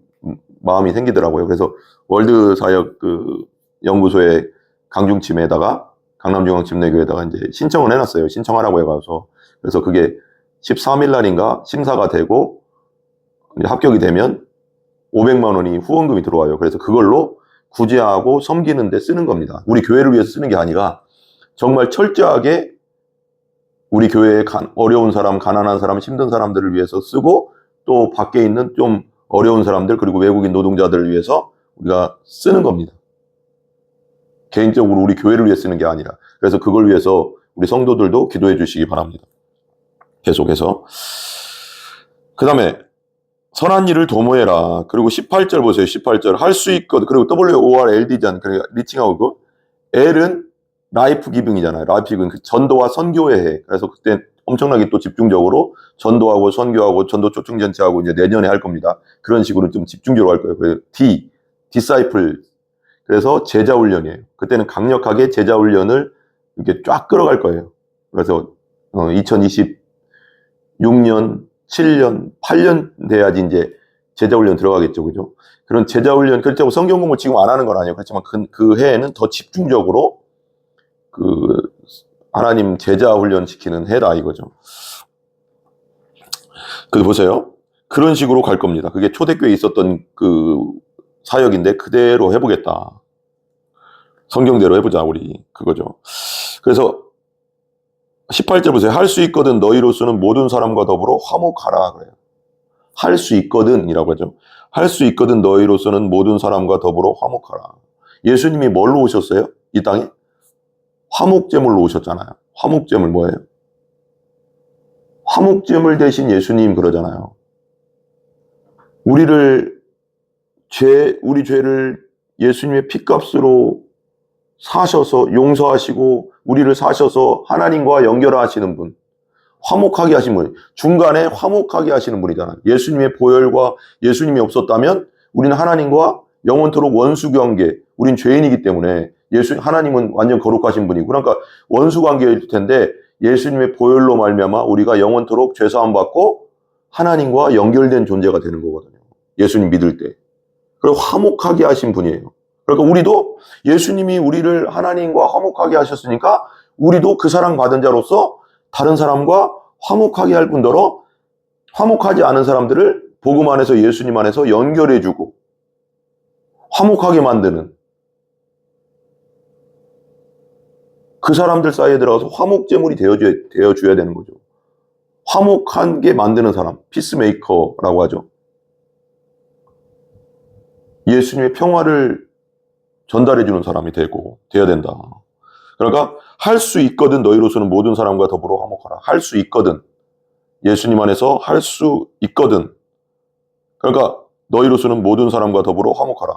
마음이 생기더라고요. 그래서 월드 사역 그 연구소의 강중침에다가 강남중앙침례교회에다가 이제 신청을 해놨어요. 신청하라고 해가서. 그래서 그게 13일 날인가 심사가 되고 이제 합격이 되면 500만 원이 후원금이 들어와요. 그래서 그걸로 구제하고 섬기는 데 쓰는 겁니다. 우리 교회를 위해서 쓰는 게 아니라 정말 철저하게 우리 교회의 어려운 사람, 가난한 사람, 힘든 사람들을 위해서 쓰고, 또 밖에 있는 좀 어려운 사람들, 그리고 외국인 노동자들을 위해서 우리가 쓰는 겁니다. 개인적으로 우리 교회를 위해 쓰는 게 아니라. 그래서 그걸 위해서 우리 성도들도 기도해 주시기 바랍니다. 계속해서. 그 다음에 선한 일을 도모해라. 그리고 18절 보세요. 18절. 할 수 있거든. 그리고 WORLD잖아요. 그러니까 리칭하고, L은 라이프 기빙이잖아요. 라이프 기빙. 전도와 선교회 해. 그래서 그때 엄청나게 또 집중적으로 전도하고 선교하고 전도 초청전체하고 이제 내년에 할 겁니다. 그런 식으로 좀 집중적으로 할 거예요. 그래서 디사이플. 그래서 제자 훈련이에요. 그때는 강력하게 제자 훈련을 이렇게 쫙 끌어갈 거예요. 그래서 2026년, 7년, 8년 돼야지 이제 제자 훈련 들어가겠죠. 그죠? 그런 제자 훈련, 그렇다고 성경 공부 지금 안 하는 건 아니에요. 그렇지만 그 해에는 더 집중적으로 하나님 제자 훈련 시키는 해라 이거죠. 그 보세요. 그런 식으로 갈 겁니다. 그게 초대교회에 있었던 그 사역인데 그대로 해보겠다. 성경대로 해보자 우리 그거죠. 그래서 18절 보세요. 할 수 있거든 너희로서는 모든 사람과 더불어 화목하라 그래요. 할 수 있거든 이라고 하죠. 할 수 있거든 너희로서는 모든 사람과 더불어 화목하라. 예수님이 뭘로 오셨어요? 이 땅에? 화목제물로 오셨잖아요. 화목제물 뭐예요? 화목제물 대신 예수님 그러잖아요. 우리 죄를 예수님의 피값으로 사셔서 용서하시고 우리를 사셔서 하나님과 연결하시는 분, 화목하게 하신 분, 중간에 화목하게 하시는 분이잖아요. 예수님의 보혈과 예수님이 없었다면 우리는 하나님과 영원토록 원수 관계, 우린 죄인이기 때문에 하나님은 완전 거룩하신 분이고, 그러니까 원수 관계일 텐데 예수님의 보혈로 말미암아 우리가 영원토록 죄사함 받고 하나님과 연결된 존재가 되는 거거든요. 예수님 믿을 때. 그리고 화목하게 하신 분이에요. 그러니까 우리도 예수님이 우리를 하나님과 화목하게 하셨으니까 우리도 그 사랑 받은 자로서 다른 사람과 화목하게 할 뿐더러 화목하지 않은 사람들을 복음 안에서 예수님 안에서 연결해주고 화목하게 만드는, 그 사람들 사이에 들어가서 화목제물이 되어줘야 되는 거죠. 화목하게 만드는 사람, 피스메이커라고 하죠. 예수님의 평화를 전달해주는 사람이 되어야 된다. 그러니까 할 수 있거든 너희로서는 모든 사람과 더불어 화목하라. 할 수 있거든. 예수님 안에서 할 수 있거든. 그러니까 너희로서는 모든 사람과 더불어 화목하라.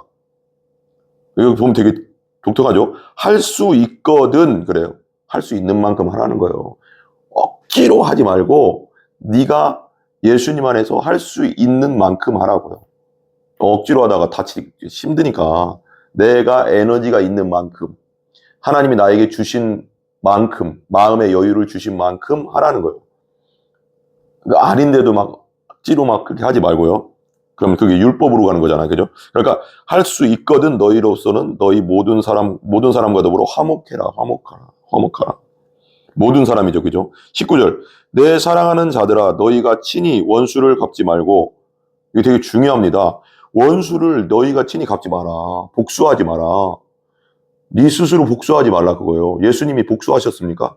이거 보면 되게 독특하죠? 할 수 있거든 그래요. 할 수 있는 만큼 하라는 거예요. 억지로 하지 말고 네가 예수님 안에서 할 수 있는 만큼 하라고요. 억지로 하다가 힘드니까 내가 에너지가 있는 만큼, 하나님이 나에게 주신 만큼, 마음의 여유를 주신 만큼 하라는 거예요. 아닌데도 막 억지로 막 그렇게 하지 말고요. 그럼 그게 율법으로 가는 거잖아요. 그죠? 그러니까 할 수 있거든 너희로서는 너희 모든 사람과 더불어 화목해라. 화목하라. 모든 사람이죠. 그죠? 19절. 내 사랑하는 자들아 너희가 친히 원수를 갚지 말고, 이게 되게 중요합니다. 원수를 너희가 친히 갚지 마라. 복수하지 마라. 네 스스로 복수하지 말라 그거예요. 예수님이 복수하셨습니까?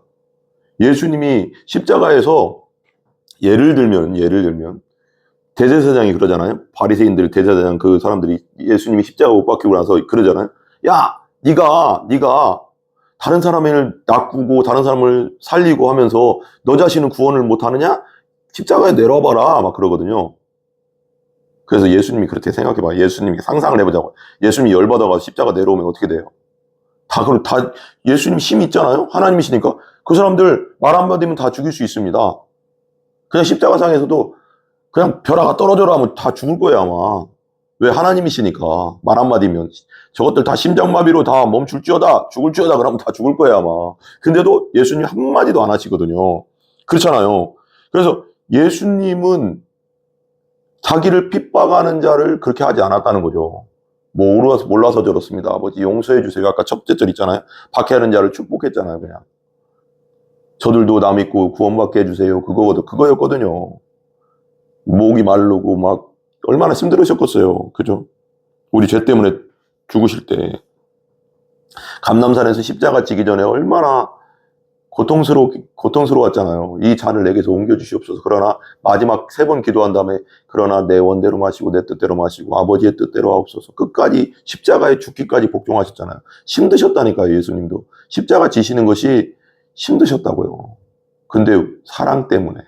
예수님이 십자가에서 예를 들면 대제사장이 그러잖아요. 바리새인들, 대제사장 그 사람들이 예수님이 십자가 못 박히고 나서 그러잖아요. 야, 네가 다른 사람을 낚고 다른 사람을 살리고 하면서 너 자신은 구원을 못하느냐? 십자가에 내려와봐라 막 그러거든요. 그래서 예수님이 그렇게 생각해봐. 예수님이 상상을 해보자고. 예수님이 열받아가지고 십자가 내려오면 어떻게 돼요? 그럼 다 예수님 힘이 있잖아요. 하나님이시니까 그 사람들 말 한마디면 다 죽일 수 있습니다. 그냥 십자가상에서도 그냥 벼라가 떨어져라 하면 다 죽을 거예요 아마. 왜? 하나님이시니까. 말 한마디면 저것들 다 심장마비로 다 멈출지어다 죽을지어다 그러면 다 죽을 거예요 아마. 근데도 예수님 한마디도 안 하시거든요. 그렇잖아요. 그래서 예수님은 자기를 핍박하는 자를 그렇게 하지 않았다는 거죠. 뭐 몰라서 저렇습니다. 아버지 용서해 주세요. 아까 첫째 절 있잖아요. 박해하는 자를 축복했잖아요. 그냥 저들도 남 믿고 구원받게 해주세요. 그거였거든요. 목이 마르고 막 얼마나 힘들으셨겠어요. 그죠? 우리 죄 때문에 죽으실 때 감람산에서 십자가 지기 전에 얼마나 고통스러웠잖아요. 이 잔을 내게서 옮겨주시옵소서. 그러나 마지막 3번 기도한 다음에 그러나 내 원대로 마시고 내 뜻대로 마시고 아버지의 뜻대로 하옵소서. 끝까지 십자가에 죽기까지 복종하셨잖아요. 힘드셨다니까요. 예수님도 십자가 지시는 것이 힘드셨다고요. 근데 사랑 때문에,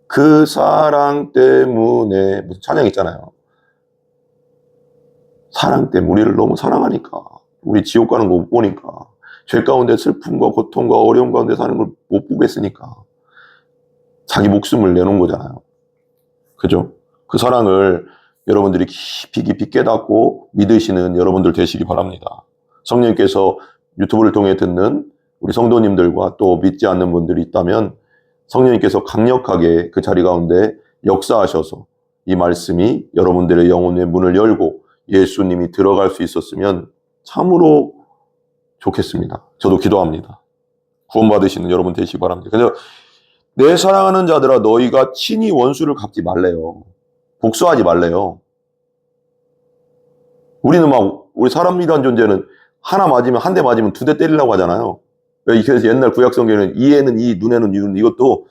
그 사랑 때문에, 무슨 찬양 있잖아요. 사랑 때문에, 우리를 너무 사랑하니까, 우리 지옥 가는 거 못 보니까, 죄 가운데 슬픔과 고통과 어려움 가운데 사는 걸 못 보겠으니까 자기 목숨을 내놓은 거잖아요. 그죠? 그 사랑을 여러분들이 깊이 깨닫고 믿으시는 여러분들 되시기 바랍니다. 성령님께서 유튜브를 통해 듣는 우리 성도님들과 또 믿지 않는 분들이 있다면 성령님께서 강력하게 그 자리 가운데 역사하셔서 이 말씀이 여러분들의 영혼의 문을 열고 예수님이 들어갈 수 있었으면 참으로 좋겠습니다. 저도 기도합니다. 구원받으시는 여러분 되시기 바랍니다. 그래서 내 사랑하는 자들아 너희가 친히 원수를 갚지 말래요. 복수하지 말래요. 우리는 우리 사람이라는 존재는 하나 맞으면 한 대 맞으면 2대 때리려고 하잖아요. 그래서 옛날 구약 성경에는 이에는 이, 눈에는 눈, 이것도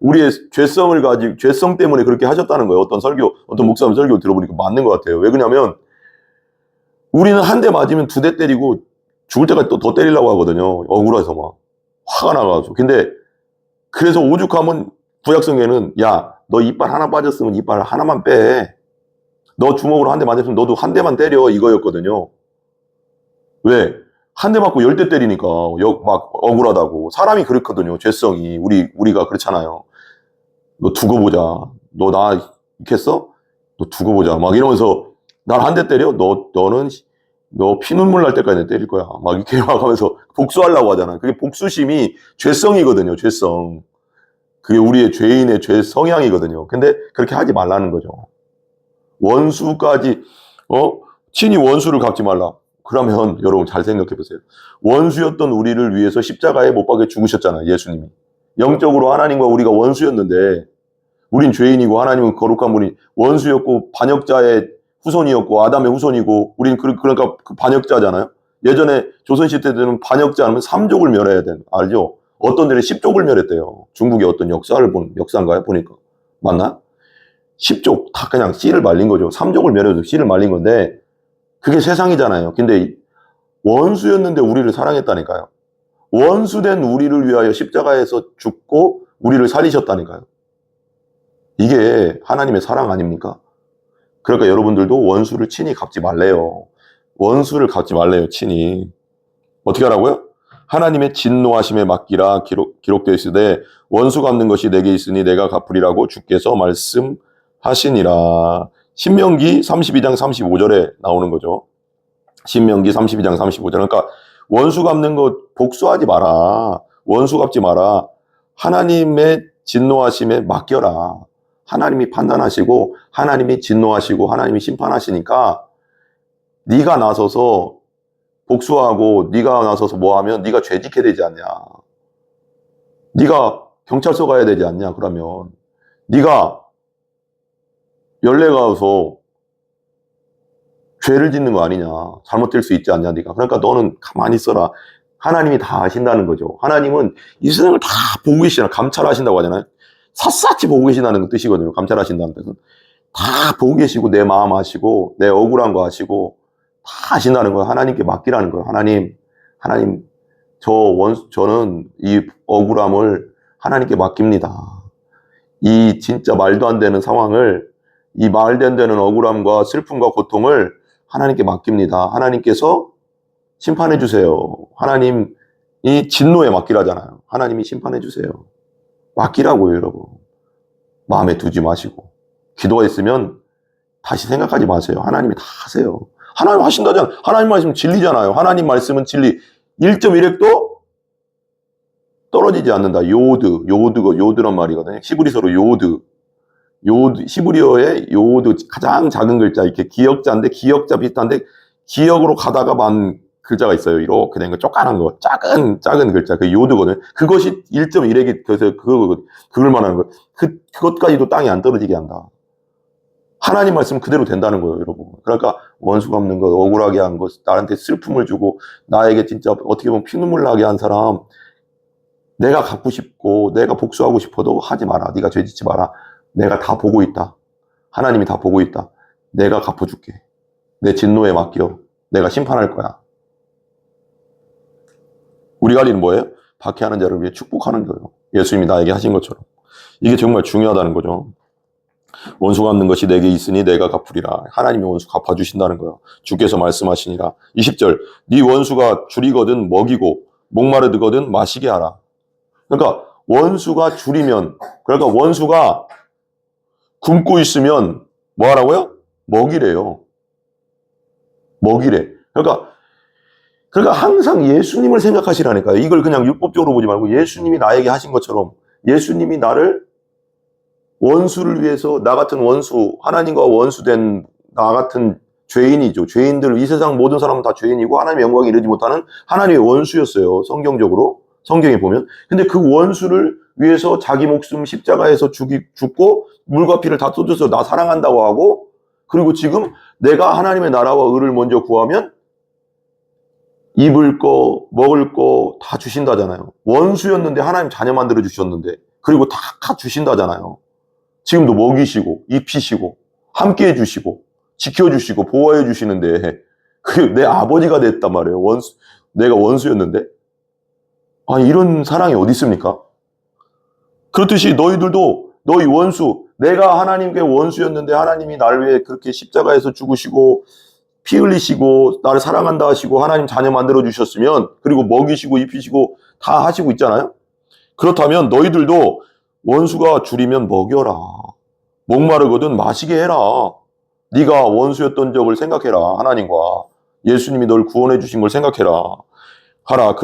우리의 죄성 때문에 그렇게 하셨다는 거예요. 어떤 목사님 설교 들어보니까 맞는 것 같아요. 왜 그러냐면 우리는 한 대 맞으면 2대 때리고 죽을 때까지 또 더 때리려고 하거든요. 억울해서 막 화가 나가지고. 근데 그래서 오죽하면 구약성경에는 야, 너 이빨 하나 빠졌으면 이빨 하나만 빼. 너 주먹으로 한 대 맞았으면 너도 한 대만 때려 이거였거든요. 왜? 한 대 맞고 10대 때리니까 막 억울하다고. 사람이 그렇거든요. 죄성이. 우리가 그렇잖아요. 너 두고 보자. 너 나 있겠어? 너 두고 보자. 막 이러면서 날 한 대 때려? 너는 너 피눈물 날 때까지 내 때릴 거야. 막 이렇게 막 하면서 복수하려고 하잖아요. 그게 복수심이 죄성이거든요. 죄성. 그게 우리의 죄인의 죄 성향이거든요. 근데 그렇게 하지 말라는 거죠. 원수까지 친히 원수를 갚지 말라. 그러면 여러분 잘 생각해 보세요. 원수였던 우리를 위해서 십자가에 못 박혀 죽으셨잖아요. 예수님이. 영적으로 하나님과 우리가 원수였는데 우린 죄인이고 하나님은 거룩한 분이 원수였고 반역자의 후손이었고 아담의 후손이고 우린 그러니까 그 반역자잖아요. 예전에 조선시대 때는 반역자 하면 3족을 멸해야 되는 알죠? 어떤 데는 10족을 멸했대요. 중국의 어떤 역사인가요? 보니까 맞나? 10족 다 그냥 씨를 말린 거죠. 3족을 멸해서 씨를 말린 건데 그게 세상이잖아요. 근데 원수였는데 우리를 사랑했다니까요. 원수된 우리를 위하여 십자가에서 죽고 우리를 살리셨다니까요. 이게 하나님의 사랑 아닙니까? 그러니까 여러분들도 원수를 친히 갚지 말래요. 원수를 갚지 말래요, 친히. 어떻게 하라고요? 하나님의 진노하심에 맡기라 기록되어 있으되 원수 갚는 것이 내게 있으니 내가 갚으리라고 주께서 말씀하시니라. 신명기 32장 35절에 나오는 거죠. 신명기 32장 35절. 그러니까 원수 갚는 것 복수하지 마라. 원수 갚지 마라. 하나님의 진노하심에 맡겨라. 하나님이 판단하시고 하나님이 진노하시고 하나님이 심판하시니까 네가 나서서 복수하고 네가 나서서 뭐하면 네가 죄짓게 되지 않냐. 네가 경찰서 가야 되지 않냐. 그러면 네가 연례 가서 죄를 짓는 거 아니냐. 잘못될 수 있지 않냐. 네가. 그러니까 너는 가만히 있어라. 하나님이 다 아신다는 거죠. 하나님은 이 세상을 다 보고 계시잖아요. 감찰하신다고 하잖아요. 샅샅이 보고 계신다는 뜻이거든요. 감찰하신다는 뜻은. 다 보고 계시고 내 마음 아시고 내 억울한 거 아시고 다 아신다는 거예요. 하나님께 맡기라는 거예요. 하나님, 저는 이 억울함을 하나님께 맡깁니다. 이 진짜 말도 안 되는 상황을, 이 말도 안 되는 억울함과 슬픔과 고통을 하나님께 맡깁니다. 하나님께서 심판해 주세요. 하나님이 진노에 맡기라잖아요. 하나님이 심판해 주세요. 맡기라고요, 여러분. 마음에 두지 마시고. 기도가 있으면 다시 생각하지 마세요. 하나님이 다 하세요. 하나님 하신다잖아요. 하나님 말씀 진리잖아요. 하나님 말씀은 진리. 1.1핵도 떨어지지 않는다. 요드란 말이거든요. 히브리서로 요드, 히브리어의 요드, 가장 작은 글자, 이렇게 기역자인데, 기역자 비슷한데, 기역으로 가다가 만 글자가 있어요. 이렇게 된 거, 쪼까난 거, 작은 글자, 그 요드거든요. 그것이 1.1핵이, 그래서 그걸 말하는 거예요. 그것까지도 땅에 안 떨어지게 한다. 하나님 말씀 그대로 된다는 거예요, 여러분. 그러니까 원수 갚는 것, 억울하게 한 것, 나한테 슬픔을 주고, 나에게 진짜 어떻게 보면 피눈물 나게 한 사람, 내가 갚고 싶고, 내가 복수하고 싶어도 하지 마라. 네가 죄짓지 마라. 내가 다 보고 있다. 하나님이 다 보고 있다. 내가 갚아줄게. 내 진노에 맡겨. 내가 심판할 거야. 우리가 할 일은 뭐예요? 박해하는 자를 위해 축복하는 거예요. 예수님이 나에게 하신 것처럼. 이게 정말 중요하다는 거죠. 원수 갚는 것이 내게 있으니 내가 갚으리라. 하나님이 원수 갚아주신다는 거예요. 주께서 말씀하시니라. 20절, 네 원수가 줄이거든 먹이고 목마르거든 마시게 하라. 그러니까 원수가 줄이면, 그러니까 원수가 굶고 있으면 뭐 하라고요? 먹이래요. 먹이래. 그러니까 항상 예수님을 생각하시라니까요. 이걸 그냥 율법적으로 보지 말고 예수님이 나에게 하신 것처럼, 예수님이 나를 원수를 위해서, 나 같은 원수, 하나님과 원수된 나 같은 죄인이죠. 죄인들, 이 세상 모든 사람은 다 죄인이고 하나님의 영광에 이르지 못하는 하나님의 원수였어요. 성경적으로. 성경에 보면. 근데 그 원수를 위해서 자기 목숨 십자가에서 죽고 물과 피를 다 쏟아서 나 사랑한다고 하고, 그리고 지금 내가 하나님의 나라와 의를 먼저 구하면 입을 거, 먹을 거 다 주신다잖아요. 원수였는데 하나님 자녀 만들어 주셨는데, 그리고 다 주신다잖아요. 지금도 먹이시고, 입히시고, 함께 해주시고, 지켜주시고, 보호해 주시는데, 그게 내 아버지가 됐단 말이에요. 내가 원수였는데? 아니, 이런 사랑이 어디 있습니까? 그렇듯이 너희들도, 너희 원수, 내가 하나님께 원수였는데 하나님이 나를 위해 그렇게 십자가에서 죽으시고, 피 흘리시고, 나를 사랑한다 하시고, 하나님 자녀 만들어 주셨으면, 그리고 먹이시고, 입히시고, 다 하시고 있잖아요? 그렇다면 너희들도 원수가 줄이면 먹여라. 목마르거든 마시게 해라. 네가 원수였던 적을 생각해라. 하나님과 예수님이 널 구원해 주신 걸 생각해라. 하라.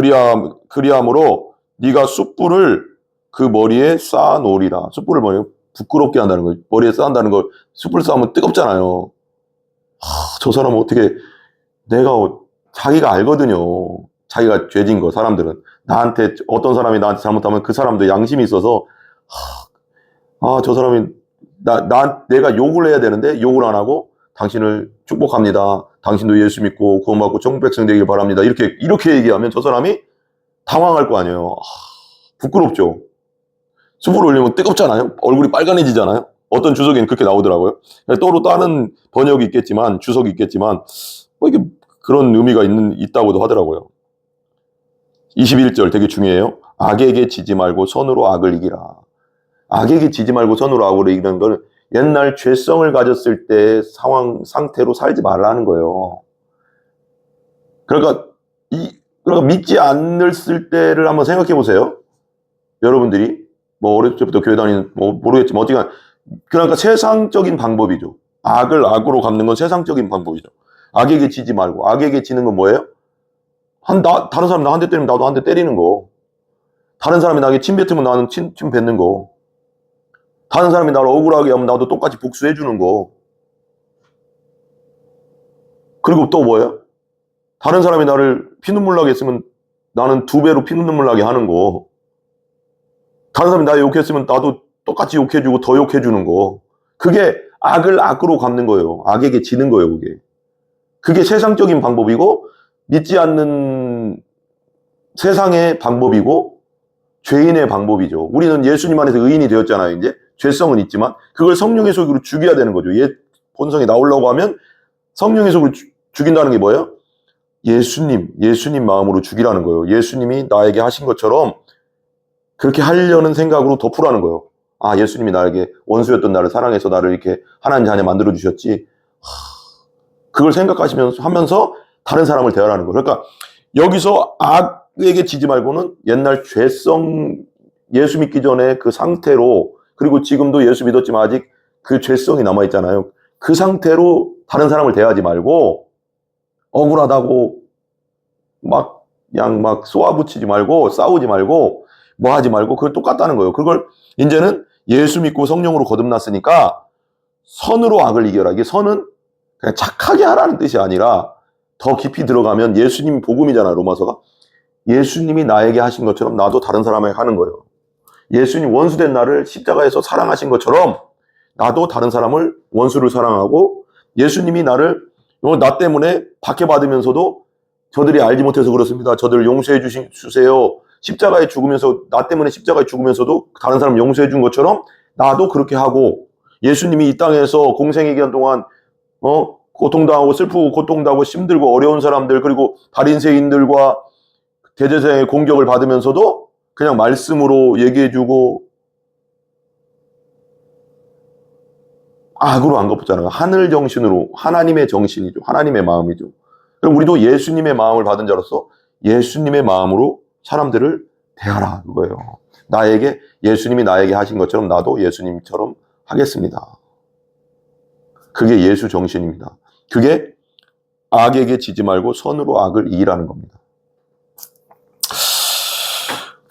그리함으로 네가 숯불을 그 머리에 쌓아 놓으리라. 숯불을 머리에 부끄럽게 한다는 거예요. 머리에 쌓는다는 걸, 숯불 쌓으면 뜨겁잖아요. 저 사람은 어떻게, 자기가 알거든요. 자기가 죄진 거, 사람들은. 나한테, 어떤 사람이 나한테 잘못하면 그 사람도 양심이 있어서, 저 사람이, 내가 욕을 해야 되는데, 욕을 안 하고, 당신을 축복합니다. 당신도 예수 믿고, 구원받고, 천국 백성 되길 바랍니다. 이렇게 얘기하면 저 사람이 당황할 거 아니에요. 부끄럽죠. 숯불을 올리면 뜨겁잖아요. 얼굴이 빨간해지잖아요. 어떤 주석에는 그렇게 나오더라고요. 또 다른 번역이 있겠지만, 주석이 있겠지만, 이게 그런 의미가 있다고도 하더라고요. 21절 되게 중요해요. 악에게 지지 말고 선으로 악을 이기라. 악에게 지지 말고 선으로 악을 이기는 걸 옛날 죄성을 가졌을 때 상태로 살지 말라는 거예요. 그러니까 믿지 않을 때를 한번 생각해 보세요. 여러분들이 어렸을 때부터 교회 다니는 모르겠지만 어쨌든, 그러니까 세상적인 방법이죠. 악을 악으로 갚는 건 세상적인 방법이죠. 악에게 지지 말고. 악에게 지는 건 뭐예요? 다른 사람 나 한 대 때리면 나도 한 대 때리는 거. 다른 사람이 나에게 침 뱉으면 나는 침 뱉는 거. 다른 사람이 나를 억울하게 하면 나도 똑같이 복수해 주는 거. 그리고 또 뭐예요? 다른 사람이 나를 피눈물 나게 했으면 나는 2배로 피눈물 나게 하는 거. 다른 사람이 나 욕했으면 나도 똑같이 욕해주고 더 욕해주는 거. 그게 악을 악으로 갚는 거예요. 악에게 지는 거예요, 그게. 그게 세상적인 방법이고, 믿지 않는 세상의 방법이고, 죄인의 방법이죠. 우리는 예수님 안에서 의인이 되었잖아요, 이제. 죄성은 있지만, 그걸 성령의 속으로 죽여야 되는 거죠. 본성이 나오려고 하면 성령의 속으로 죽인다는 게 뭐예요? 예수님 마음으로 죽이라는 거예요. 예수님이 나에게 하신 것처럼 그렇게 하려는 생각으로 덮으라는 거예요. 아, 예수님이 나에게 원수였던 나를 사랑해서 나를 이렇게 하나님 자녀 만들어 주셨지. 그걸 생각하시면서 하면서 다른 사람을 대하라는 거예요. 그러니까 여기서 악에게 지지 말고는 옛날 죄성, 예수 믿기 전에 그 상태로, 그리고 지금도 예수 믿었지만 아직 그 죄성이 남아있잖아요. 그 상태로 다른 사람을 대하지 말고, 억울하다고 막 쏘아붙이지 말고, 싸우지 말고, 뭐 하지 말고, 그걸 똑같다는 거예요. 그걸 이제는 예수 믿고 성령으로 거듭났으니까 선으로 악을 이겨라. 이게 선은 그냥 착하게 하라는 뜻이 아니라 더 깊이 들어가면 예수님 복음이잖아요, 로마서가. 예수님이 나에게 하신 것처럼 나도 다른 사람에게 하는 거예요. 예수님 원수된 나를 십자가에서 사랑하신 것처럼 나도 다른 사람을 원수를 사랑하고, 예수님이 나를 나 때문에 박해받으면서도 저들이 알지 못해서 그렇습니다. 저들을 용서해 주세요. 십자가에 죽으면서, 나 때문에 십자가에 죽으면서도 다른 사람 용서해 준 것처럼 나도 그렇게 하고, 예수님이 이 땅에서 공생의 기간 동안 고통당하고 슬프고 고통당하고 힘들고 어려운 사람들, 그리고 바리새인들과 대제사장의 공격을 받으면서도 그냥 말씀으로 얘기해주고 악으로 안 갚았잖아요. 하늘 정신으로, 하나님의 정신이죠. 하나님의 마음이죠. 그럼 우리도 예수님의 마음을 받은 자로서 예수님의 마음으로 사람들을 대하라, 그거예요. 예수님이 나에게 하신 것처럼 나도 예수님처럼 하겠습니다. 그게 예수 정신입니다. 그게 악에게 지지 말고 선으로 악을 이기라는 겁니다.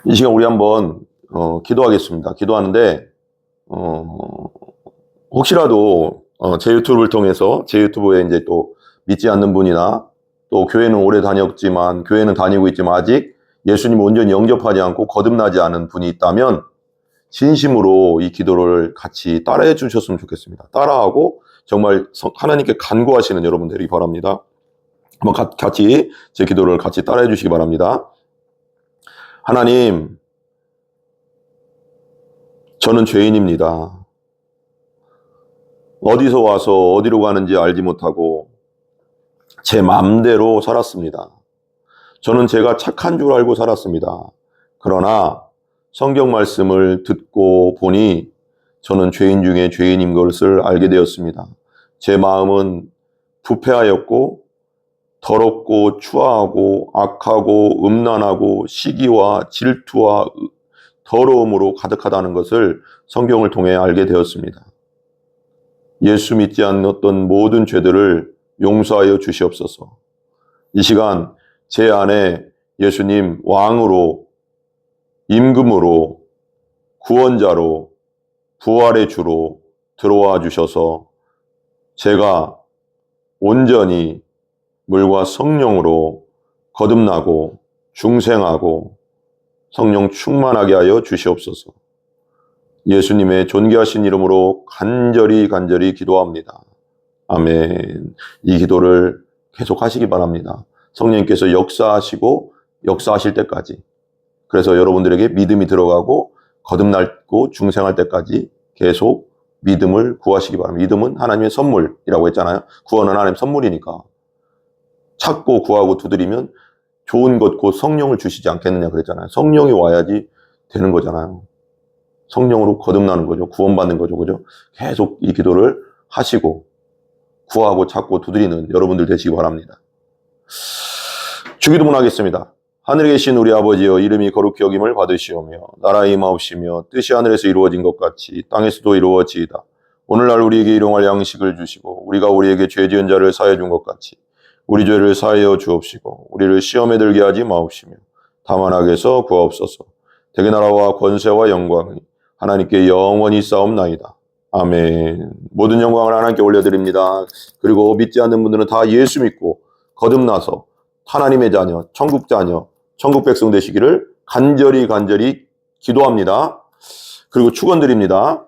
이 시간 우리 한번 기도하겠습니다. 기도하는데 혹시라도 제 유튜브를 통해서, 제 유튜브에 이제 또 믿지 않는 분이나 또 교회는 오래 교회는 다니고 있지만 아직 예수님을 온전히 영접하지 않고 거듭나지 않은 분이 있다면 진심으로 이 기도를 같이 따라해 주셨으면 좋겠습니다. 따라하고 정말 하나님께 간구하시는 여러분들이 바랍니다. 한번 같이 제 기도를 같이 따라해 주시기 바랍니다. 하나님, 저는 죄인입니다. 어디서 와서 어디로 가는지 알지 못하고 제 마음대로 살았습니다. 저는 제가 착한 줄 알고 살았습니다. 그러나 성경 말씀을 듣고 보니 저는 죄인 중에 죄인인 것을 알게 되었습니다. 제 마음은 부패하였고 더럽고 추하고 악하고 음란하고 시기와 질투와 더러움으로 가득하다는 것을 성경을 통해 알게 되었습니다. 예수 믿지 않았던 모든 죄들을 용서하여 주시옵소서. 이 시간 제 안에 예수님 왕으로, 임금으로, 구원자로, 부활의 주로 들어와 주셔서 제가 온전히 물과 성령으로 거듭나고 중생하고 성령 충만하게 하여 주시옵소서. 예수님의 존귀하신 이름으로 간절히 기도합니다. 아멘. 이 기도를 계속 하시기 바랍니다. 성령님께서 역사하실 때까지. 그래서 여러분들에게 믿음이 들어가고 거듭나고 중생할 때까지 계속 믿음을 구하시기 바랍니다. 믿음은 하나님의 선물이라고 했잖아요. 구원은 하나님의 선물이니까. 찾고 구하고 두드리면 좋은 것 곧 성령을 주시지 않겠느냐 그랬잖아요. 성령이 와야지 되는 거잖아요. 성령으로 거듭나는 거죠. 구원받는 거죠. 그죠? 계속 이 기도를 하시고 구하고 찾고 두드리는 여러분들 되시기 바랍니다. 주기도문 하겠습니다. 하늘에 계신 우리 아버지여, 이름이 거룩히 여김을 받으시오며 나라의 임하옵시며 뜻이 하늘에서 이루어진 것 같이 땅에서도 이루어지이다. 오늘날 우리에게 일용할 양식을 주시고 우리가 우리에게 죄 지은 자를 사하여 준 것 같이 우리 죄를 사하여 주옵시고 우리를 시험에 들게 하지 마옵시며 다만 악에서 구하옵소서. 대개 나라와 권세와 영광이 하나님께 영원히 싸움나이다. 아멘. 모든 영광을 하나님께 올려드립니다. 그리고 믿지 않는 분들은 다 예수 믿고 거듭나서 하나님의 자녀, 천국 자녀, 천국 백성 되시기를 간절히 기도합니다. 그리고 축원드립니다.